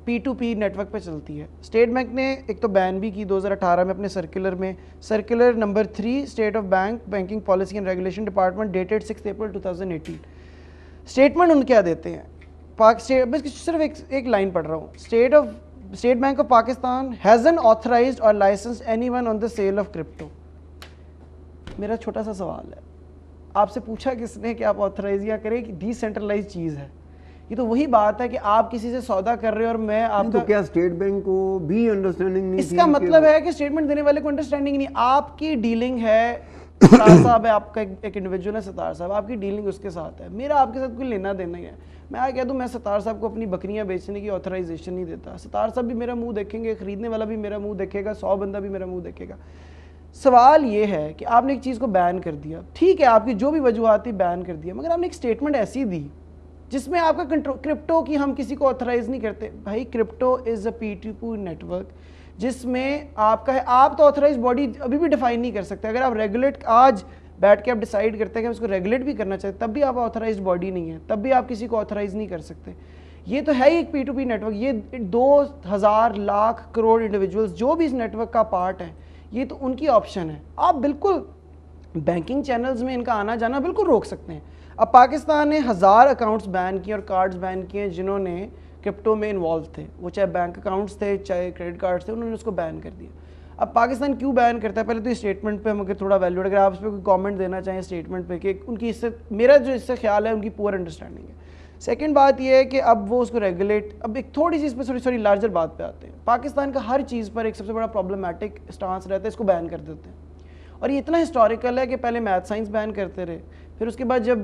پی ٹو پی نیٹ ورک پہ چلتی ہے. اسٹیٹ بینک نے ایک تو بین بھی کی 2018 میں اپنے سرکولر میں, circular number 3 state of banking policy and regulation department dated 6 April 2018. Statement in کیا دیتے ہیں, میں صرف ایک لائن پڑھ رہا ہوں. State Bank of Pakistan has an authorized or licensed anyone on the sale of crypto. میرا چھوٹا سا سوال ہے, آپ سے پوچھا کس نے کہ آپ آتھرائز یا کریں کہ ڈی سینٹرلائز چیز ہے؟ یہ تو وہی بات ہے کہ آپ کسی سے سودا کر رہے ہیں اور میں آپ تو کیا اسٹیٹ بینک کو بھی انڈرسٹینڈنگ نہیں اس کا مطلب ہے کہ اسٹیٹمنٹ دینے والے کو انڈرسٹینڈنگ نہیں. آپ کی ڈیلنگ ہے, ستار صاحب ہے آپ کا ایک انڈیویجول ہے, ستار صاحب آپ کی ڈیلنگ اس کے ساتھ ہے, میرا آپ کے ساتھ کوئی لینا دینا ہی ہے. میں کہہ دوں میں ستار صاحب کو اپنی بکریاں بیچنے کی آتھرائزیشن نہیں دیتا. ستار صاحب بھی میرا منہ دیکھیں گے, خریدنے والا بھی میرا منہ دیکھے گا, 100 بندہ بھی میرا منہ دیکھے گا. سوال یہ ہے کہ آپ نے ایک چیز کو بین کر دیا, ٹھیک ہے آپ کی جو بھی وجوہات تھی بین کر دیا, مگر آپ نے ایک اسٹیٹمنٹ ایسی دی جس میں آپ کا کرپٹو کی ہم کسی کو آتھرائز نہیں کرتے. بھائی crypto is a P to P network جس میں آپ کا ہے, آپ تو آتھرائز باڈی ابھی بھی ڈیفائن نہیں کر سکتے. اگر آپ ریگولیٹ آج بیٹھ کے آپ ڈیسائیڈ کرتے ہیں کہ اس کو ریگولیٹ بھی کرنا چاہتے تب بھی آپ آتھرائزڈ باڈی نہیں ہے, تب بھی آپ کسی کو آتھرائز نہیں کر سکتے. یہ تو ہے ہی ایک پی ٹو پی نیٹ ورک, یہ 2000 لاکھ کروڑ انڈیویجولز جو بھی اس نیٹ ورک کا پارٹ ہیں, یہ تو ان کی آپشن ہے. آپ بالکل بینکنگ چینلز میں ان کا آنا جانا بالکل روک سکتے ہیں. اب پاکستان نے 1000 اکاؤنٹس بین کیے اور کارڈز بین کیے جنہوں نے کرپٹو میں انوالو تھے, وہ چاہے بینک اکاؤنٹس تھے چاہے کریڈٹ کارڈس تھے, انہوں نے اس کو بین کر دیا. اب پاکستان کیوں بین کرتا ہے, پہلے تو اسٹیٹمنٹ پہ ہم اگر تھوڑا ویلیو, اگر آپ اس پہ کوئی کامنٹ دینا چاہیں اسٹیٹمنٹ پہ کہ ان کی اس سے میرا جو اس سے خیال ہے ان کی پور انڈرسٹینڈنگ ہے. سیکنڈ بات یہ ہے کہ اب وہ اس کو ریگولیٹ, اب ایک تھوڑی سی اس پہ سوری لارجر بات پہ آتے ہیں. پاکستان کا ہر چیز پر ایک سب سے بڑا پرابلمٹک اسٹانس رہتا ہے, اس کو بین کر دیتے ہیں. اور یہ اتنا ہسٹوریکل ہے کہ پہلے میتھ سائنس بین کرتے رہے, پھر اس کے بعد جب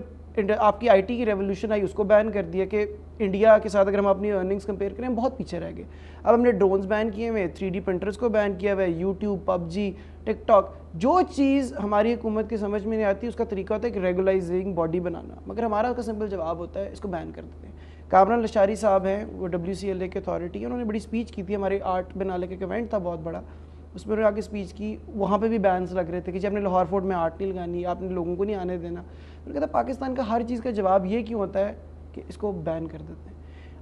آپ کی آئی ٹی کی ریولیوشن آئی اس کو بین کر دیا کہ انڈیا کے ساتھ اگر ہم اپنی ارننگز کمپیئر کریں ہم بہت پیچھے رہ گئے. اب ہم نے ڈرونز بین کیے ہوئے, 3D پرنٹرز کو بین کیا ہوا ہے, یوٹیوب, پب جی, ٹک ٹاک. جو چیز ہماری حکومت کی سمجھ میں نہیں آتی اس کا طریقہ ہوتا ہے کہ ریگولائزنگ باڈی بنانا, مگر ہمارا اس کا سمپل جواب ہوتا ہے اس کو بین کر دیتے ہیں. کامران لشاری صاحب ہیں, وہ WCLA کے اتھارٹی ہیں, انہوں نے بڑی اسپیچ کی تھی, ہمارے آرٹ بنالے کے ایونٹ تھا بہت بڑا, اس میں انہوں نے آ کے اسپیچ کی, وہاں پہ بھی بینس لگ رہے تھے کہ جب آپ نے لاہور فورٹ میں آرٹ نہیں لگانی, آپ نے لوگوں کو نہیں آنے دینا. انہوں نے کہا پاکستان کا ہر چیز کا جواب یہ کیوں ہوتا ہے کہ اس کو بین کر دیتے ہیں.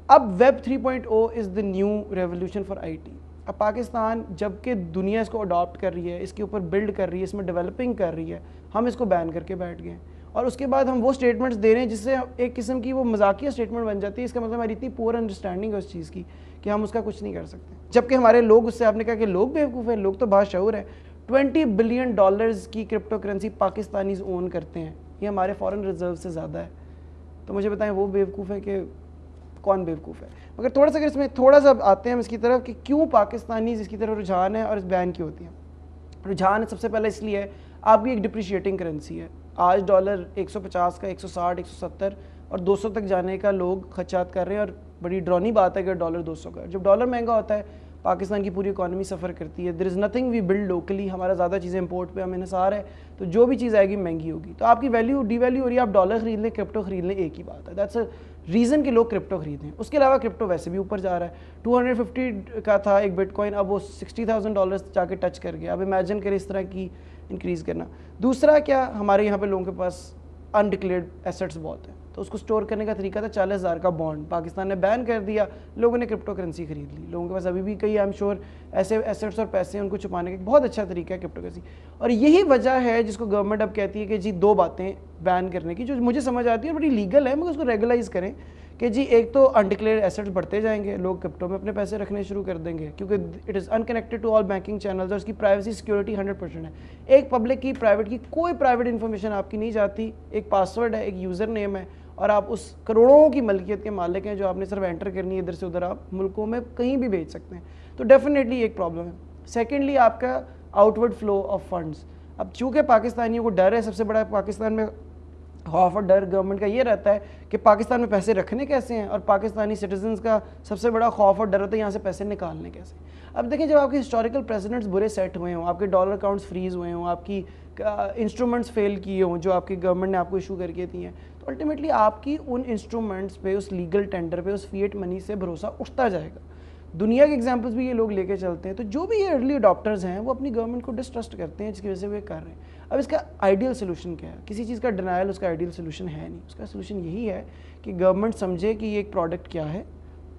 اب web 3.0 is the new revolution for I T. اب پاکستان جب کہ دنیا اس کو اڈاپٹ کر رہی ہے, اس کے اوپر بلڈ کر رہی ہے, اس میں ڈیولپنگ کر رہی ہے, ہم اس کو بین کر کے بیٹھ گئے اور اس کے بعد ہم وہ اسٹیٹمنٹس دے رہے ہیں جس سے ایک قسم کی وہ مذاقیہ اسٹیٹمنٹ بن جاتی ہے. اس کا مطلب ہماری اتنی پور انڈرسٹینڈنگ ہے اس چیز کی کہ ہم اس کا کچھ نہیں کر سکتے, جبکہ ہمارے لوگ اس سے, آپ نے کہا کہ لوگ بیوقوف ہیں, لوگ تو باشعور ہیں. $20 بلین کی کرپٹو کرنسی پاکستانیز اون کرتے ہیں, یہ ہمارے فارن ریزرو سے زیادہ ہے. تو مجھے بتائیں وہ بیوقوف ہے کہ کون بیوقوف ہے؟ مگر تھوڑا سا اگر اس میں تھوڑا سا آتے ہیں ہم اس کی طرف کہ کیوں پاکستانیز اس کی طرف رجحان ہے اور اس بین کی ہوتی ہیں. رجحان سب سے پہلے اس لیے ہے آپ کی ایک ڈپریشیٹنگ کرنسی ہے. آج ڈالر 150 کا 160 170 اور 200 تک جانے کا لوگ خدشات کر رہے ہیں, اور بڑی ڈرونی بات ہے کہ ڈالر 200 کا. جب ڈالر مہنگا ہوتا ہے پاکستان کی پوری اکانومی سفر کرتی ہے. There is nothing we build locally, ہمارا زیادہ چیزیں امپورٹ پہ ہمیں انحصار ہے, تو جو بھی چیز آئے گی مہنگی ہوگی. تو آپ کی ویلیو ڈی ویلیو ہو رہی ہے, آپ ڈالر خرید لیں کرپٹو خرید لیں, ایک ہی بات ہے. دیٹس اے ریزن کہ لوگ کرپٹو خریدیں. اس کے علاوہ کرپٹو ویسے بھی اوپر جا رہا ہے. 250 کا تھا ایک بٹ کوائن, اب وہ $60,000 جا کے ٹچ کر گیا. اب امیجن کریں اس طرح کی انکریز کرنا. دوسرا کیا, ہمارے یہاں پہ لوگوں کے پاس انڈکلیئرڈ ایسٹس بہت ہیں, تو اس کو سٹور کرنے کا طریقہ تھا 40,000 کا بانڈ. پاکستان نے بین کر دیا, لوگوں نے کرپٹو کرنسی خرید لی. لوگوں کے پاس ابھی بھی کئی آئی ایم شور ایسے ایسٹس اور پیسے ہیں, ان کو چھپانے کا ایک بہت اچھا طریقہ ہے کرپٹو کرنسی. اور یہی وجہ ہے جس کو گورنمنٹ اب کہتی ہے کہ جی دو باتیں بین کرنے کی, جو مجھے سمجھ آتی ہے اور بڑی لیگل ہے, مگر اس کو ریگولائز کریں کہ جی ایک تو انڈکلیئرڈ ایسٹس بڑھتے جائیں گے, لوگ کرپٹو میں اپنے پیسے رکھنے شروع کر دیں گے کیونکہ it is unconnected to all banking channels, اور اس کی پرائیویسی سیکورٹی 100% ہے. ایک پبلک کی پرائیویٹ کی کوئی پرائیویٹ انفارمیشن آپ کی نہیں جاتی, ایک پاسورڈ ہے, ایک یوزر نیم ہے, اور آپ اس کروڑوں کی ملکیت کے مالک ہیں جو آپ نے صرف انٹر کرنی ہے, ادھر سے ادھر آپ ملکوں میں کہیں بھی بھیج سکتے ہیں. تو ڈیفینیٹلی ایک پرابلم ہے. سیکنڈلی آپ کا out word flow of funds. اب چونکہ پاکستانیوں کو ڈر ہے, سب سے بڑا پاکستان میں خوف اور ڈر گورنمنٹ کا یہ رہتا ہے کہ پاکستان میں پیسے رکھنے کیسے ہیں, اور پاکستانی سٹیزنز کا سب سے بڑا خوف اور ڈر ہوتا ہے یہاں سے پیسے نکالنے کیسے. اب دیکھیں جب آپ کے ہسٹوریکل پریزیڈنٹس برے سیٹ ہوئے ہوں, آپ کے ڈالر اکاؤنٹس فریز ہوئے ہوں, آپ کی انسٹرومنٹس فیل کیے ہوں جو آپ کی گورنمنٹ نے آپ کو ایشو کر کے دی ہیں, تو الٹیمیٹلی آپ کی ان انسٹرومنٹس پہ, اس لیگل ٹینڈر پہ, اس فیٹ منی سے بھروسہ اٹھتا جائے گا. دنیا کے ایگزامپلس بھی یہ لوگ لے کے چلتے ہیں. تو جو بھی یہ ارلی اڈاپٹرز ہیں وہ اپنی گورنمنٹ کو ڈسٹرسٹ کرتے ہیں جس کی وجہ سے وہ کر رہے ہیں. اب اس کا آئیڈیل سولوشن کیا ہے؟ کسی چیز کا ڈینائل اس کا آئیڈیل سولوشن ہے نہیں. اس کا سولوشن یہی ہے کہ گورنمنٹ سمجھے کہ یہ ایک پروڈکٹ کیا ہے,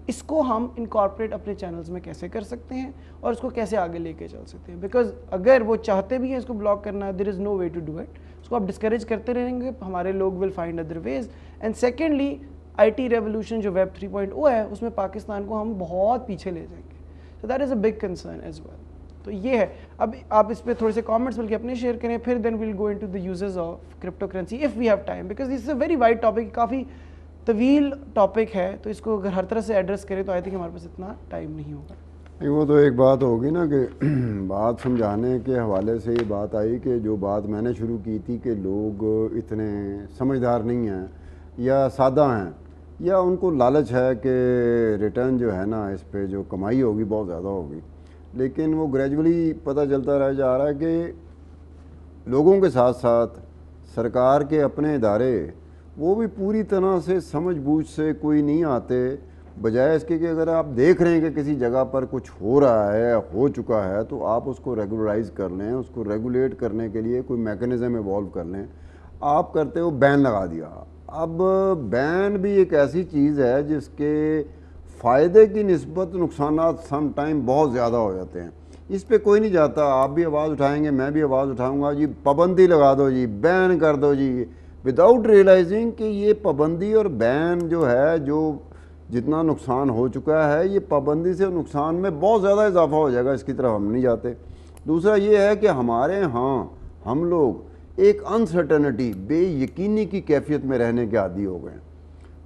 اس کو ہم انکارپوریٹ اپنے چینلز میں کیسے کر سکتے ہیں اور اس کو کیسے آگے لے کے چل سکتے ہیں. بیکاز اگر وہ چاہتے بھی ہیں اس کو بلاک کرنا, there is no way to do it. اس کو آپ ڈسکریج کرتے رہیں گے, ہمارے لوگ will find other ways. And secondly I T revolution جو ویب 3.0 ہے اس میں پاکستان کو ہم بہت پیچھے لے جائیں گے. So that is a big concern as well. تو یہ ہے. اب آپ اس پہ تھوڑے سے کامنٹس بلکہ اپنے شیئر کریں, پھر then we'll go into the uses of crypto currency if we have time, because this is a very wide topic, کافی طویل ٹاپک ہے. تو اس کو اگر ہر طرح سے ایڈریس کریں تو آئی تھنک ہمارے پاس اتنا ٹائم نہیں ہوگا. وہ تو ایک بات ہوگی نا کہ بات سمجھانے کے حوالے سے یہ بات آئی کہ جو بات میں نے شروع کی تھی کہ لوگ اتنے سمجھدار نہیں ہیں یا سادہ ہیں, یا ان کو لالچ ہے کہ ریٹرن جو ہے نا اس پہ جو کمائی ہوگی بہت زیادہ ہوگی. لیکن وہ گریجولی پتہ چلتا رہ جا رہا ہے کہ لوگوں کے ساتھ ساتھ سرکار کے اپنے ادارے وہ بھی پوری طرح سے سمجھ بوجھ سے کوئی نہیں آتے, بجائے اس کے کہ اگر آپ دیکھ رہے ہیں کہ کسی جگہ پر کچھ ہو رہا ہے, ہو چکا ہے, تو آپ اس کو ریگولرائز کر لیں, اس کو ریگولیٹ کرنے کے لیے کوئی میکانزم ایوالو کر لیں. آپ کرتے ہو بین لگا دیا. اب بین بھی ایک ایسی چیز ہے جس کے فائدے کی نسبت نقصانات سم ٹائم بہت زیادہ ہو جاتے ہیں. اس پہ کوئی نہیں جاتا, آپ بھی آواز اٹھائیں گے, میں بھی آواز اٹھاؤں گا, جی پابندی لگا دو, جی بین کر دو, جی وداؤٹ ریئلائزنگ کہ یہ پابندی اور بین جو ہے, جو جتنا نقصان ہو چکا ہے, یہ پابندی سے نقصان میں بہت زیادہ اضافہ ہو جائے گا. اس کی طرف ہم نہیں جاتے. دوسرا یہ ہے کہ ہمارے ہاں ہم لوگ ایک انسرٹنٹی, بے یقینی کی کیفیت میں رہنے کے عادی ہو گئے ہیں.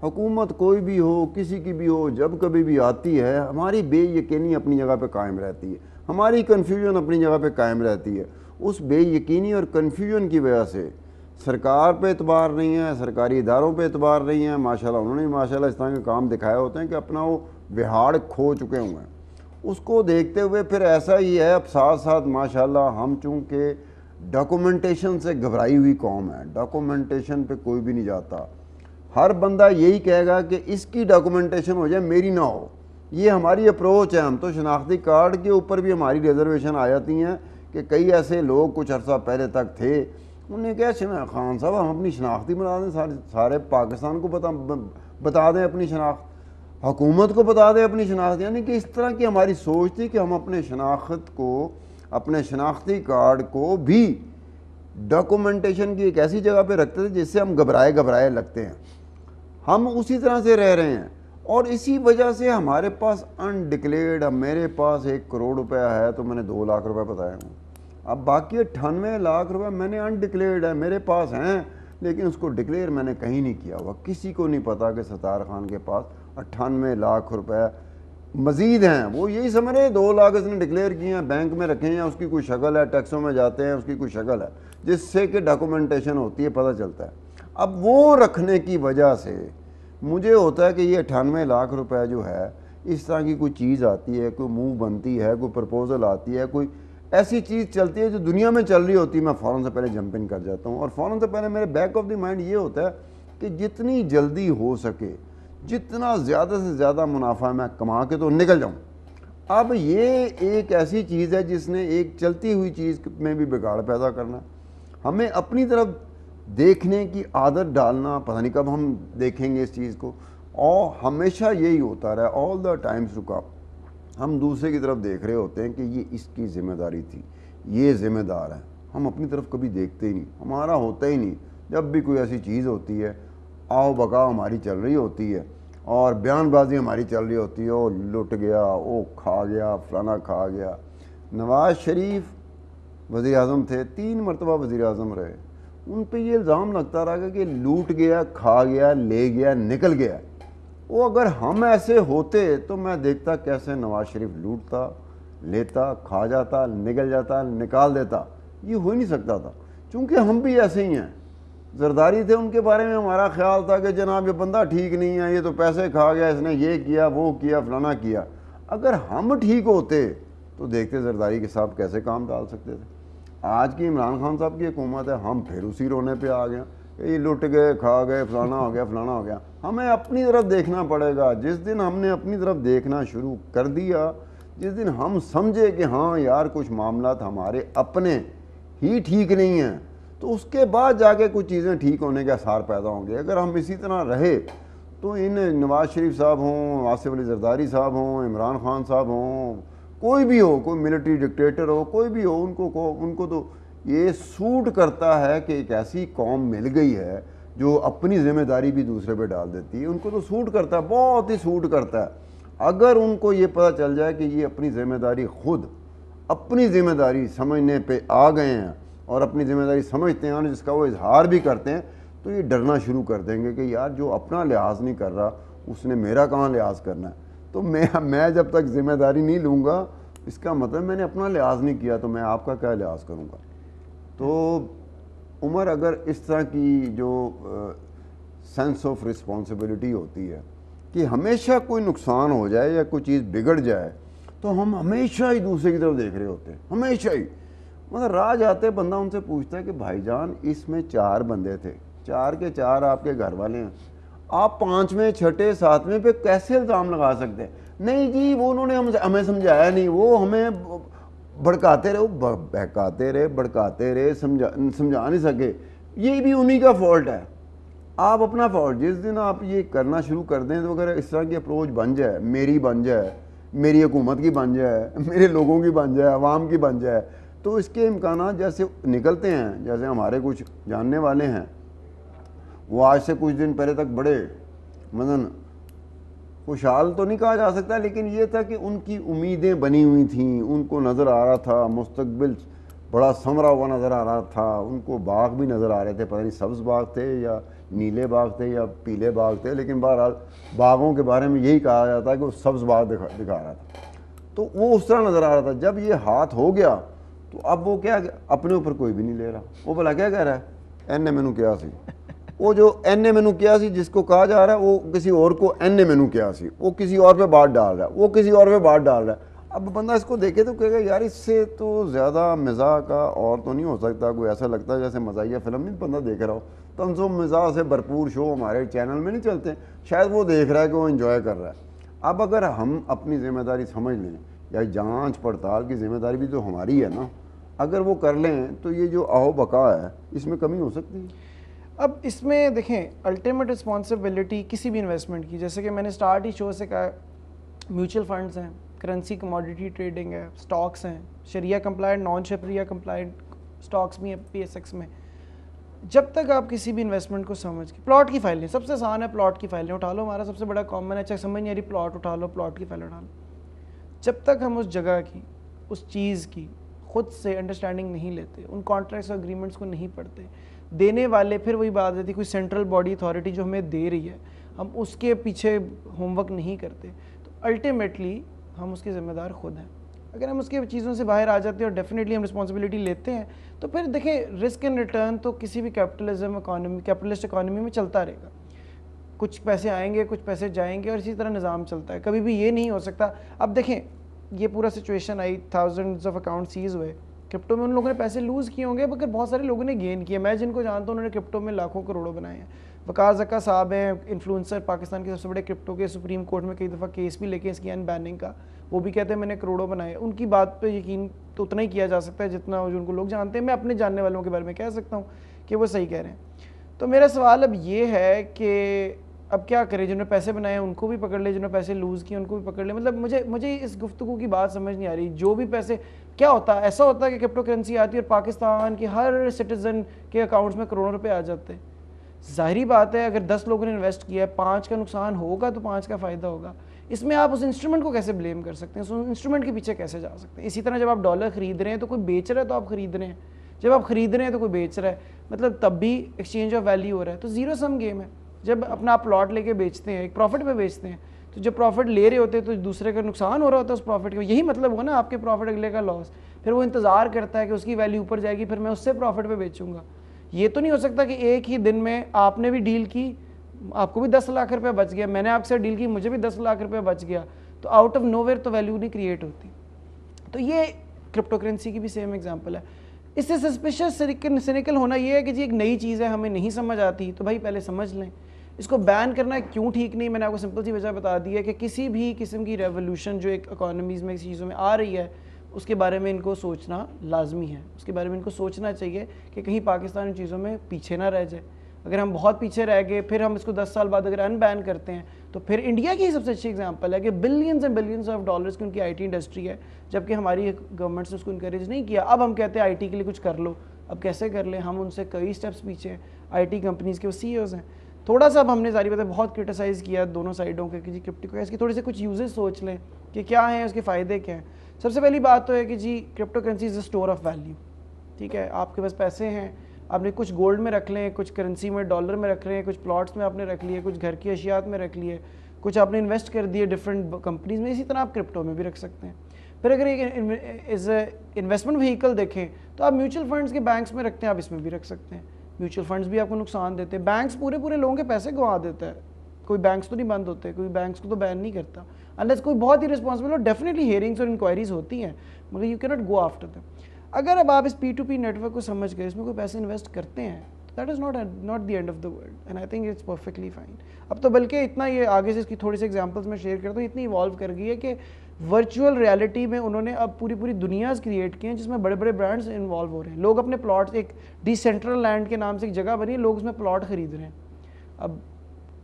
حکومت کوئی بھی ہو, کسی کی بھی ہو, جب کبھی بھی آتی ہے, ہماری بے یقینی اپنی جگہ پہ قائم رہتی ہے, ہماری کنفیوژن اپنی جگہ پہ قائم رہتی ہے. اس بے یقینی اور کنفیوژن کی وجہ سے سرکار پہ اعتبار نہیں ہے, سرکاری اداروں پہ اعتبار نہیں ہے. ماشاءاللہ انہوں نے ماشاءاللہ اس طرح کے کام دکھائے ہوتے ہیں کہ اپنا وہ وہاڑ کھو چکے ہوئے ہیں. اس کو دیکھتے ہوئے پھر ایسا ہی ہے, اب ساتھ ساتھ ماشاءاللہ ہم چونکہ ڈاکومنٹیشن سے گھبرائی ہوئی قوم ہے, ڈاکومنٹیشن پہ کوئی بھی نہیں جاتا. ہر بندہ یہی کہے گا کہ اس کی ڈاکومنٹیشن ہو جائے, میری نہ ہو. یہ ہماری اپروچ ہے. ہم تو شناختی کارڈ کے اوپر بھی ہماری ریزرویشن آ جاتی ہیں کہ کئی ایسے لوگ کچھ عرصہ پہلے تک تھے, انہوں نے کہا خان صاحب ہم اپنی شناختی بنا دیں, سارے پاکستان کو بتا دیں اپنی شناخت, حکومت کو بتا دیں اپنی شناخت. یعنی کہ اس طرح کی ہماری سوچ تھی کہ ہم اپنے شناخت کو, اپنے شناختی کارڈ کو بھی ڈاکومنٹیشن کی ایک ایسی جگہ پہ رکھتے تھے جس سے ہم گھبرائے لگتے ہیں. ہم اسی طرح سے رہ رہے ہیں, اور اسی وجہ سے ہمارے پاس انڈکلیئرڈ, اب میرے پاس 1 کروڑ روپیہ ہے تو میں نے 2 لاکھ روپے بتائے ہوں. اب باقی 98 لاکھ روپے میں نے انڈکلیئرڈ ہے, میرے پاس ہیں, لیکن اس کو ڈکلیئر میں نے کہیں نہیں کیا ہوا. کسی کو نہیں پتا کہ ستار خان کے پاس 98 لاکھ روپے مزید ہیں. وہ یہی سمجھ رہے 2 لاکھ اس نے ڈکلیئر کیے ہیں, بینک میں رکھے ہیں, اس کی کوئی شکل ہے, ٹیکسوں میں جاتے ہیں, اس کی کوئی شکل ہے جس سے کہ ڈاکومنٹیشن ہوتی ہے, پتہ چلتا ہے. اب وہ رکھنے کی وجہ سے مجھے ہوتا ہے کہ یہ 98 لاکھ روپے جو ہے, اس طرح کی کوئی چیز آتی ہے, کوئی موو بنتی ہے, کوئی پرپوزل آتی ہے, کوئی ایسی چیز چلتی ہے جو دنیا میں چل رہی ہوتی ہے, میں فوراً سے پہلے جمپ ان کر جاتا ہوں. اور فوراً سے پہلے میرے بیک آف دی مائنڈ یہ ہوتا ہے کہ جتنی جلدی ہو سکے, جتنا زیادہ سے زیادہ منافع میں کما کے تو نکل جاؤں. اب یہ ایک ایسی چیز ہے جس نے ایک چلتی ہوئی چیز میں بھی بگاڑ پیدا کرنا. ہمیں اپنی طرف دیکھنے کی عادت ڈالنا, پتہ نہیں کب ہم دیکھیں گے اس چیز کو, اور ہمیشہ یہی ہوتا رہا, آل دا ٹائمز ٹو کم. ہم دوسرے کی طرف دیکھ رہے ہوتے ہیں کہ یہ اس کی ذمہ داری تھی, یہ ذمہ دار ہے. ہم اپنی طرف کبھی دیکھتے ہی نہیں, ہمارا ہوتا ہی نہیں. جب بھی کوئی ایسی چیز ہوتی ہے, آؤ بقاؤ ہماری چل رہی ہوتی ہے, اور بیان بازی ہماری چل رہی ہوتی ہے, او لٹ گیا, او کھا گیا, فلانا کھا گیا. نواز شریف وزیر اعظم تھے, 3 مرتبہ وزیر اعظم رہے, ان پہ یہ الزام لگتا رہا کہ لوٹ گیا, کھا گیا, لے گیا, نکل گیا. وہ اگر ہم ایسے ہوتے تو میں دیکھتا کیسے نواز شریف لوٹتا, لیتا, کھا جاتا, نکل جاتا, نکال دیتا. یہ ہو ہی نہیں سکتا تھا, چونکہ ہم بھی ایسے ہی ہیں. زرداری تھے, ان کے بارے میں ہمارا خیال تھا کہ جناب یہ بندہ ٹھیک نہیں ہے, یہ تو پیسے کھا گیا, اس نے یہ کیا, وہ کیا, فلانا کیا. اگر ہم ٹھیک ہوتے تو دیکھتے زرداری کے صاحب کیسے کام ڈال سکتے تھے. آج کی عمران خان صاحب کی حکومت ہے, ہم پھر اسی رونے پہ آ گئے. کہ یہ لٹ گئے کھا گئے فلانا ہو گیا فلانا ہو گیا. ہمیں اپنی طرف دیکھنا پڑے گا. جس دن ہم نے اپنی طرف دیکھنا شروع کر دیا, جس دن ہم سمجھے کہ ہاں یار کچھ معاملات ہمارے اپنے ہی ٹھیک نہیں ہیں, تو اس کے بعد جا کے کچھ چیزیں ٹھیک ہونے کے آثار پیدا ہوں گے. اگر ہم اسی طرح رہے تو ان نواز شریف صاحب ہوں, آصف علی زرداری صاحب ہوں, عمران خان صاحب ہوں, کوئی بھی ہو, کوئی ملٹری ڈکٹیٹر ہو, کوئی بھی ہو, ان کو تو یہ سوٹ کرتا ہے کہ ایک ایسی قوم مل گئی ہے جو اپنی ذمہ داری بھی دوسرے پہ ڈال دیتی ہے. ان کو تو سوٹ کرتا ہے, بہت ہی سوٹ کرتا ہے. اگر ان کو یہ پتہ چل جائے کہ یہ اپنی ذمہ داری خود اپنی ذمہ داری سمجھنے پہ آ گئے ہیں اور اپنی ذمہ داری سمجھتے ہیں اور جس کا وہ اظہار بھی کرتے ہیں, تو یہ ڈرنا شروع کر دیں گے کہ یار جو اپنا لحاظ نہیں کر رہا اس نے میرا کہاں لحاظ کرنا ہے. تو میں جب تک ذمہ داری نہیں لوں گا, اس کا مطلب میں نے اپنا لحاظ نہیں کیا, تو میں آپ کا کیا لحاظ کروں گا. تو عمر اگر اس طرح کی جو سینس آف رسپانسبلٹی ہوتی ہے کہ ہمیشہ کوئی نقصان ہو جائے یا کوئی چیز بگڑ جائے تو ہم ہمیشہ ہی دوسرے کی طرف دیکھ رہے ہوتے ہیں, ہمیشہ ہی. مگر راہ جاتے بندہ ان سے پوچھتا ہے کہ بھائی جان اس میں 4 بندے تھے, 4 کے 4 آپ کے گھر والے ہیں, آپ 5ویں 6ٹے 7ویں پہ کیسے الزام لگا سکتے ہیں؟ نہیں جی وہ انہوں نے ہمیں سمجھایا نہیں, وہ ہمیں بھڑکاتے رہے بھڑکاتے رہے سمجھا نہیں سکے. یہ بھی انہی کا فالٹ ہے, آپ اپنا فالٹ. جس دن آپ یہ کرنا شروع کر دیں تو اگر اس طرح کی اپروچ بن جائے, میری بن جائے, میری حکومت کی بن جائے, میرے لوگوں کی بن جائے, عوام کی بن جائے, تو اس کے امکانات جیسے نکلتے ہیں. جیسے ہمارے کچھ جاننے والے ہیں, وہ آج سے کچھ دن پہلے تک بڑے مثلاً خوشحال تو نہیں کہا جا سکتا, لیکن یہ تھا کہ ان کی امیدیں بنی ہوئی تھیں, ان کو نظر آ رہا تھا مستقبل بڑا ثمرا ہوا نظر آ رہا تھا, ان کو باغ بھی نظر آ رہے تھے, پتہ نہیں سبز باغ تھے یا نیلے باغ تھے یا پیلے باغ تھے, لیکن بہرحال باغوں کے بارے میں یہی کہا جاتا ہے کہ وہ سبز باغ دکھا رہا تھا. تو وہ اس طرح نظر آ رہا تھا. جب یہ ہاتھ ہو گیا تو اب وہ کیا اپنے اوپر کوئی بھی نہیں لے رہا. وہ بھلا کیا کہہ رہا ہے, این نے مینوں کیا سی, وہ جو این نے مینوں کیا سی جس کو کہا جا رہا ہے وہ کسی اور کو این نے مینوں کیا سی, وہ کسی اور پہ بات ڈال رہا ہے, وہ کسی اور پہ بات ڈال رہا ہے. اب بندہ اس کو دیکھے تو کہے گا یار اس سے تو زیادہ مزاح کا اور تو نہیں ہو سکتا. کوئی ایسا لگتا ہے جیسے مزاحیہ فلم نہیں بندہ دیکھ رہا ہو. طنز و مزاح سے بھرپور شو ہمارے چینل میں نہیں چلتے, شاید وہ دیکھ رہا ہے کہ وہ انجوائے کر رہا ہے. اب اگر ہم اپنی ذمہ داری سمجھ لیں, یا جانچ پڑتال کی ذمہ داری بھی تو ہماری ہے نا, اگر وہ کر لیں تو یہ جو آہو بقا ہے اس میں کمی ہو سکتی ہے. اب اس میں دیکھیں الٹیمیٹ رسپانسبلٹی کسی بھی انویسٹمنٹ کی, جیسے کہ میں نے سٹارٹ ہی شو سے کہا, میوچل فنڈز ہیں, کرنسی کموڈیٹی ٹریڈنگ ہے, سٹاکس ہیں, شریعہ کمپلائنٹ نان شریعہ کمپلائنٹ سٹاکس بھی ہیں پی ایس ایکس میں. جب تک آپ کسی بھی انویسٹمنٹ کو سمجھ کے, پلاٹ کی فائلیں سب سے آسان ہے, پلاٹ کی فائلیں اٹھا لو, ہمارا سب سے بڑا کامن ہے, چاہے سمجھ نہیں آ رہی پلاٹ اٹھا لو, پلاٹ کی فائل اٹھا لو. جب تک ہم اس جگہ کی اس چیز کی خود سے انڈرسٹینڈنگ نہیں لیتے, ان کانٹریکٹس اور اگریمنٹس کو نہیں پڑھتے, دینے والے پھر وہی بات رہتی کوئی سینٹرل باڈی اتھارٹی جو ہمیں دے رہی ہے, ہم اس کے پیچھے ہوم ورک نہیں کرتے, تو الٹیمیٹلی ہم اس کے ذمہ دار خود ہیں. اگر ہم اس کے چیزوں سے باہر آ جاتے ہیں اور ڈیفینیٹلی ہم رسپانسبلٹی لیتے ہیں, تو پھر دیکھیں رسک اینڈ ریٹرن تو کسی بھی کیپٹلسٹ اکانومی میں چلتا رہے گا. کچھ پیسے آئیں گے, کچھ پیسے جائیں گے, اور اسی طرح نظام چلتا ہے. کبھی بھی یہ نہیں ہو سکتا. اب دیکھیں یہ پورا سچویشن آئی, تھاؤزنڈز آف اکاؤنٹ سیز ہوئے, کرپٹو میں ان لوگوں نے پیسے لوز کیے ہوں گے, مگر بہت سارے لوگوں نے گین کیے. میں جن کو جانتا ہوں انہوں نے کرپٹو میں لاکھوں کروڑوں بنائے ہیں. وقار زکا صاحب ہیں, انفلوئنسر, پاکستان کے سب سے بڑے کرپٹو کے, سپریم کورٹ میں کئی دفعہ کیس بھی لے کے اس کی ان بیننگ کا, وہ بھی کہتے ہیں میں نے کروڑوں بنائے. ان کی بات پہ یقین تو اتنا ہی کیا جا سکتا ہے جتنا ان کو لوگ جانتے ہیں. میں اپنے جاننے والوں کے بارے میں کہہ سکتا ہوں کہ وہ صحیح کہہ رہے ہیں. تو میرا سوال اب یہ ہے کہ اب کیا کریں, جنہوں نے پیسے بنائے ان کو بھی پکڑ لے, جنہوں نے پیسے لوز کیے ان کو بھی پکڑ لے. مطلب مجھے اس گفتگو کی بات سمجھ نہیں آ رہی. جو بھی پیسے کیا ہوتا ہے, ایسا ہوتا ہے کہ کرپٹو کرنسی آتی ہے اور پاکستان کے ہر سٹیزن کے اکاؤنٹس میں کروڑوں روپے آ جاتے ہیں. ظاہری بات ہے اگر 10 لوگوں نے انویسٹ کیا ہے, 5 کا نقصان ہوگا تو 5 کا فائدہ ہوگا. اس میں آپ اس انسٹرومنٹ کو کیسے بلیم کر سکتے ہیں, اس انسٹرومنٹ کے پیچھے کیسے جا سکتے ہیں. اسی طرح جب آپ ڈالر خرید رہے ہیں تو کوئی بیچ رہا ہے تو آپ خرید رہے ہیں, جب آپ خرید رہے ہیں تو کوئی بیچ رہا ہے, مطلب تب بھی ایکسچینج آف ویلیو ہو رہا ہے. تو زیرو سم گیم ہے. جب اپنا آپ پلاٹ لے کے بیچتے ہیں, ایک پروفٹ پہ بیچتے ہیں, تو جب پروفٹ لے رہے ہوتے ہیں تو دوسرے کا نقصان ہو رہا ہوتا ہے اس پروفٹ کا. یہی مطلب ہوا نا آپ کے پروفٹ اگلے کا لاس. پھر وہ انتظار کرتا ہے کہ اس کی ویلیو اوپر جائے گی, پھر میں اس سے پروفٹ پہ بیچوں گا. یہ تو نہیں ہو سکتا کہ ایک ہی دن میں آپ نے بھی ڈیل کی, آپ کو بھی 10 لاکھ روپے بچ گیا, میں نے آپ سے ڈیل کی, مجھے بھی 10 لاکھ روپے بچ گیا, تو آؤٹ آف نو ویئر تو ویلیو نہیں کریٹ ہوتی. تو یہ کرپٹو کرنسی کی بھی سیم ایگزامپل ہے. اس سے سسپیشس سینیکل ہونا یہ ہے کہ جی ایک نئی چیز ہے, ہمیں نہیں سمجھ آتی تو بھائی پہلے سمجھ لیں. اس کو بین کرنا کیوں ٹھیک نہیں, میں نے آپ کو سمپل سی وجہ بتا دی ہے کہ کسی بھی قسم کی ریولوشن جو ایک اکانومیز میں چیزوں میں آ رہی ہے اس کے بارے میں ان کو سوچنا لازمی ہے, اس کے بارے میں ان کو سوچنا چاہیے کہ کہیں پاکستان ان چیزوں میں پیچھے نہ رہ جائے. اگر ہم بہت پیچھے رہ گئے پھر ہم اس کو 10 سال بعد اگر ان بین کرتے ہیں تو پھر انڈیا کی سب سے اچھی ایگزامپل ہے کہ billions and billions of dollars کی ان کی آئی ٹی انڈسٹری ہے, جبکہ ہماری گورنمنٹس نے اس کو انکریج نہیں کیا. اب ہم کہتے ہیں آئی ٹی کے لیے کچھ کر لو, اب کیسے کر لیں, ہم ان سے کئی سٹیپس پیچھے ہیں. آئی ٹی کمپنیز کے وہ سی ایوز ہیں. تھوڑا سا اب ہم نے ظاہر بات ہے بہت کرٹیسائز کیا دونوں سائڈوں کے کہ جی کرپٹو کرنسی کے تھوڑے سے کچھ یوزز سوچ لیں کہ کیا ہیں, اس کے فائدے کیا ہیں. سب سے پہلی بات تو ہے کہ جی crypto currency is a store of value. ٹھیک ہے, آپ کے پاس پیسے ہیں, آپ نے کچھ گولڈ میں رکھ لیں, کچھ کرنسی میں ڈالر میں رکھ لیں, کچھ پلاٹس میں آپ نے رکھ لیے, کچھ گھر کی اشیات میں رکھ لیے, کچھ آپ نے انویسٹ کر دیے ڈفرینٹ کمپنیز میں. اسی طرح آپ کرپٹو میں بھی رکھ سکتے ہیں. پھر اگر ایک ایز اے انویسٹمنٹ وہیکل دیکھیں تو آپ میوچل فنڈس کے بینکس میں رکھتے ہیں, آپ اس میں بھی رکھ سکتے ہیں. میوچل فنڈس بھی آپ کو نقصان دیتے ہیں, بینکس پورے لوگوں کے پیسے گنوا دیتا ہے. کوئی بینکس تو نہیں بند ہوتے, کوئی بینکس کو تو بین نہیں کرتا انلیس کوئی بہت ہی رسپانسبل, اور ڈیفینیٹلی ہیئرنگس اور انکوائریز ہوتی ہیں, مگر یو کی ناٹ گو آفٹر دیم. اگر اب آپ اس پی ٹو پی نیٹ ورک کو سمجھ گئے, اس میں کوئی پیسے انویسٹ کرتے ہیں, that is not the end of the world, and I think it's perfectly fine. اب تو بلکہ اتنا یہ آگے سے اس کی تھوڑی سی ایگزامپلس میں شیئر کرتا ہوں, اتنی ایوالو کر گئی ہے کہ ورچوئل ریالٹی میں انہوں نے اب پوری دنیاز کریٹ کی ہیں جس میں بڑے برانڈز انوالو ہو رہے ہیں. لوگ اپنے پلاٹس, ایک ڈی سینٹرل لینڈ کے نام سے ایک جگہ بنی ہے, لوگ اس میں پلاٹ خرید رہے ہیں. اب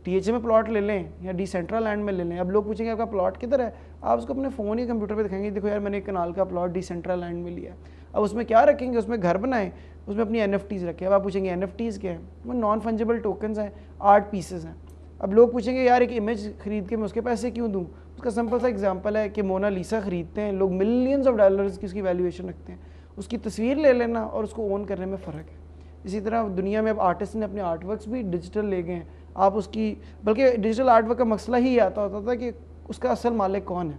ٹی ایچ اے میں پلاٹ لے لیں یا ڈی سینٹرل لینڈ میں لے لیں, اب لوگ پوچھیں گے آپ کا پلاٹ کدھر ہے, آپ اس کو اپنے فون یا کمپیوٹر پہ دکھائیں گے, دیکھو یار میں نے ایک کنال کا پلاٹ ڈی سینٹرل لینڈ میں لیا. اب اس میں کیا رکھیں گے, اس میں گھر بنائیں, اس میں اپنی این ایف ٹیز رکھیں. اب آپ پوچھیں گے این ایف ٹیز کیا ہیں, وہ نان فنجیبل ٹوکنز ہیں, آرٹ پیسز ہیں. اب لوگ پوچھیں گے یار ایک امیج خرید کے میں اس کے پیسے کیوں دوں, اس کا سمپل سا ایگزامپل ہے کہ مونا لیسا خریدتے ہیں لوگ, ملینز آف ڈالرز کی اس کی ویلیویشن رکھتے ہیں. اس کی تصویر لے لینا اور اس کو اون کرنے میں فرق ہے. اسی طرح دنیا میں اب آرٹسٹ نے اپنے آرٹ ورکس بھی ڈیجیٹل لے گئے ہیں. آپ اس کی, بلکہ ڈیجیٹل آرٹ ورک کا مسئلہ ہی آتا ہوتا تھا کہ اس کا اصل مالک کون ہے.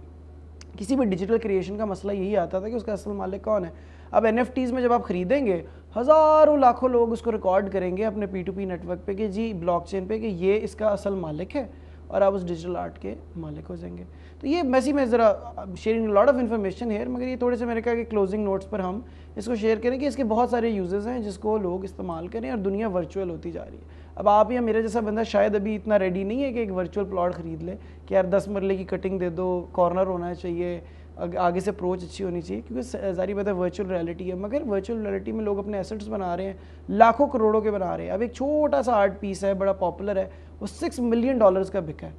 کسی بھی ڈیجیٹل کریشن کا مسئلہ یہی آتا تھا کہ اس کا اصل مالک کون ہے. اب این ایف ٹیز میں جب آپ خریدیں گے, ہزاروں لاکھوں لوگ اس کو ریکارڈ کریں گے اپنے پی ٹو پی نیٹ ورک پہ کہ جی بلاک چین پہ کہ یہ اس کا اصل مالک ہے, اور آپ اس ڈیجیٹل آرٹ کے مالک ہو جائیں گے. تو یہ میں ذرا sharing lot of information here, مگر یہ تھوڑے سے میں نے کہا کہ کلوزنگ نوٹس پر ہم اس کو شیئر کریں کہ اس کے بہت سارے یوزز ہیں جس کو لوگ استعمال کریں, اور دنیا ورچوئل ہوتی جا رہی ہے. اب آپ یا میرا جیسا بندہ شاید ابھی اتنا ریڈی نہیں ہے کہ ایک ورچوئل پلاٹ خرید لے کہ یار 10 مرلے کی کٹنگ دے دو, کارنر ہونا چاہیے, آگے سے اپروچ اچھی ہونی چاہیے, کیونکہ ظاہری بات ہے ورچوئل ریالٹی ہے. مگر ورچوئل ریالٹی میں لوگ اپنے ایسٹس بنا رہے ہیں, لاکھوں کروڑوں کے بنا رہے ہیں. اب ایک چھوٹا سا آرٹ پیس ہے, بڑا پاپولر ہے, وہ $6 ملین کا بکا ہے,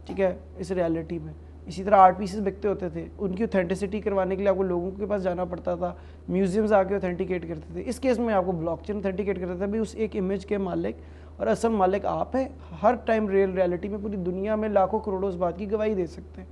ٹھیک ہے, اس ریالٹی میں. اسی طرح آرٹ پیسز بکتے ہوتے تھے, ان کی اوتھینٹسٹی کروانے کے لیے آپ کو لوگوں کے پاس جانا پڑتا تھا, میوزیمز آ کے اوتھینٹیکیٹ کرتے تھے. اس کیس میں آپ کو بلاک چین اوتھینٹیکیٹ کرتا تھا, بھی اس ایک امیج کے مالک اور اصل مالک آپ ہیں. ہر ٹائم ریالٹی میں پوری دنیا میں لاکھوں کروڑوں اس بات کی گواہی دے سکتے ہیں.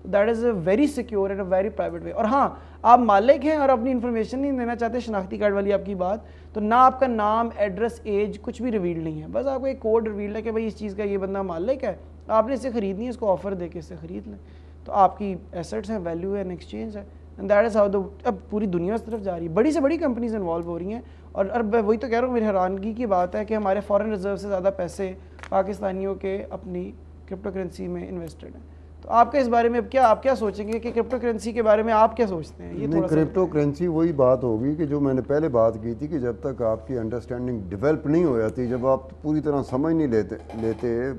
That is a very secure and a very private way. اور ہاں, آپ مالک ہیں اور اپنی انفارمیشن نہیں دینا چاہتے, شناختی کارڈ والی آپ کی بات, تو نہ آپ کا نام, ایڈریس, ایج کچھ بھی ریویل نہیں ہے, بس آپ کو ایک کوڈ ریویل ہے کہ بھائی اس چیز کا یہ بندہ مالک ہے, آپ نے اسے خریدنی ہے, اس کو آفر دے کے اسے خرید لیں, تو آپ کی ایسٹس ہیں, ویلیو ہے, ایکسچینج ہے. اینڈ دیٹ از ہاؤ اب پوری دنیا اس طرف جا رہی ہے, بڑی سے بڑی کمپنیز انوالو ہو رہی ہیں. اور وہی تو کہہ رہا ہوں, میری حیرانگی کی بات ہے کہ ہمارے فارن ریزرو سے زیادہ پیسے پاکستانیوں کے اپنی کرپٹو کرنسی میں انویسٹڈ ہیں. تو آپ کے اس بارے میں اب آپ کیا سوچیں گے کہ کرپٹو کرنسی کے بارے میں آپ کیا سوچتے ہیں؟ یہ تھوڑا کرپٹو کرنسی وہی بات ہوگی کہ جو میں نے پہلے بات کی تھی کہ جب تک آپ کی انڈرسٹینڈنگ ڈیولپ نہیں ہو جاتی, جب آپ پوری طرح سمجھ نہیں لیتے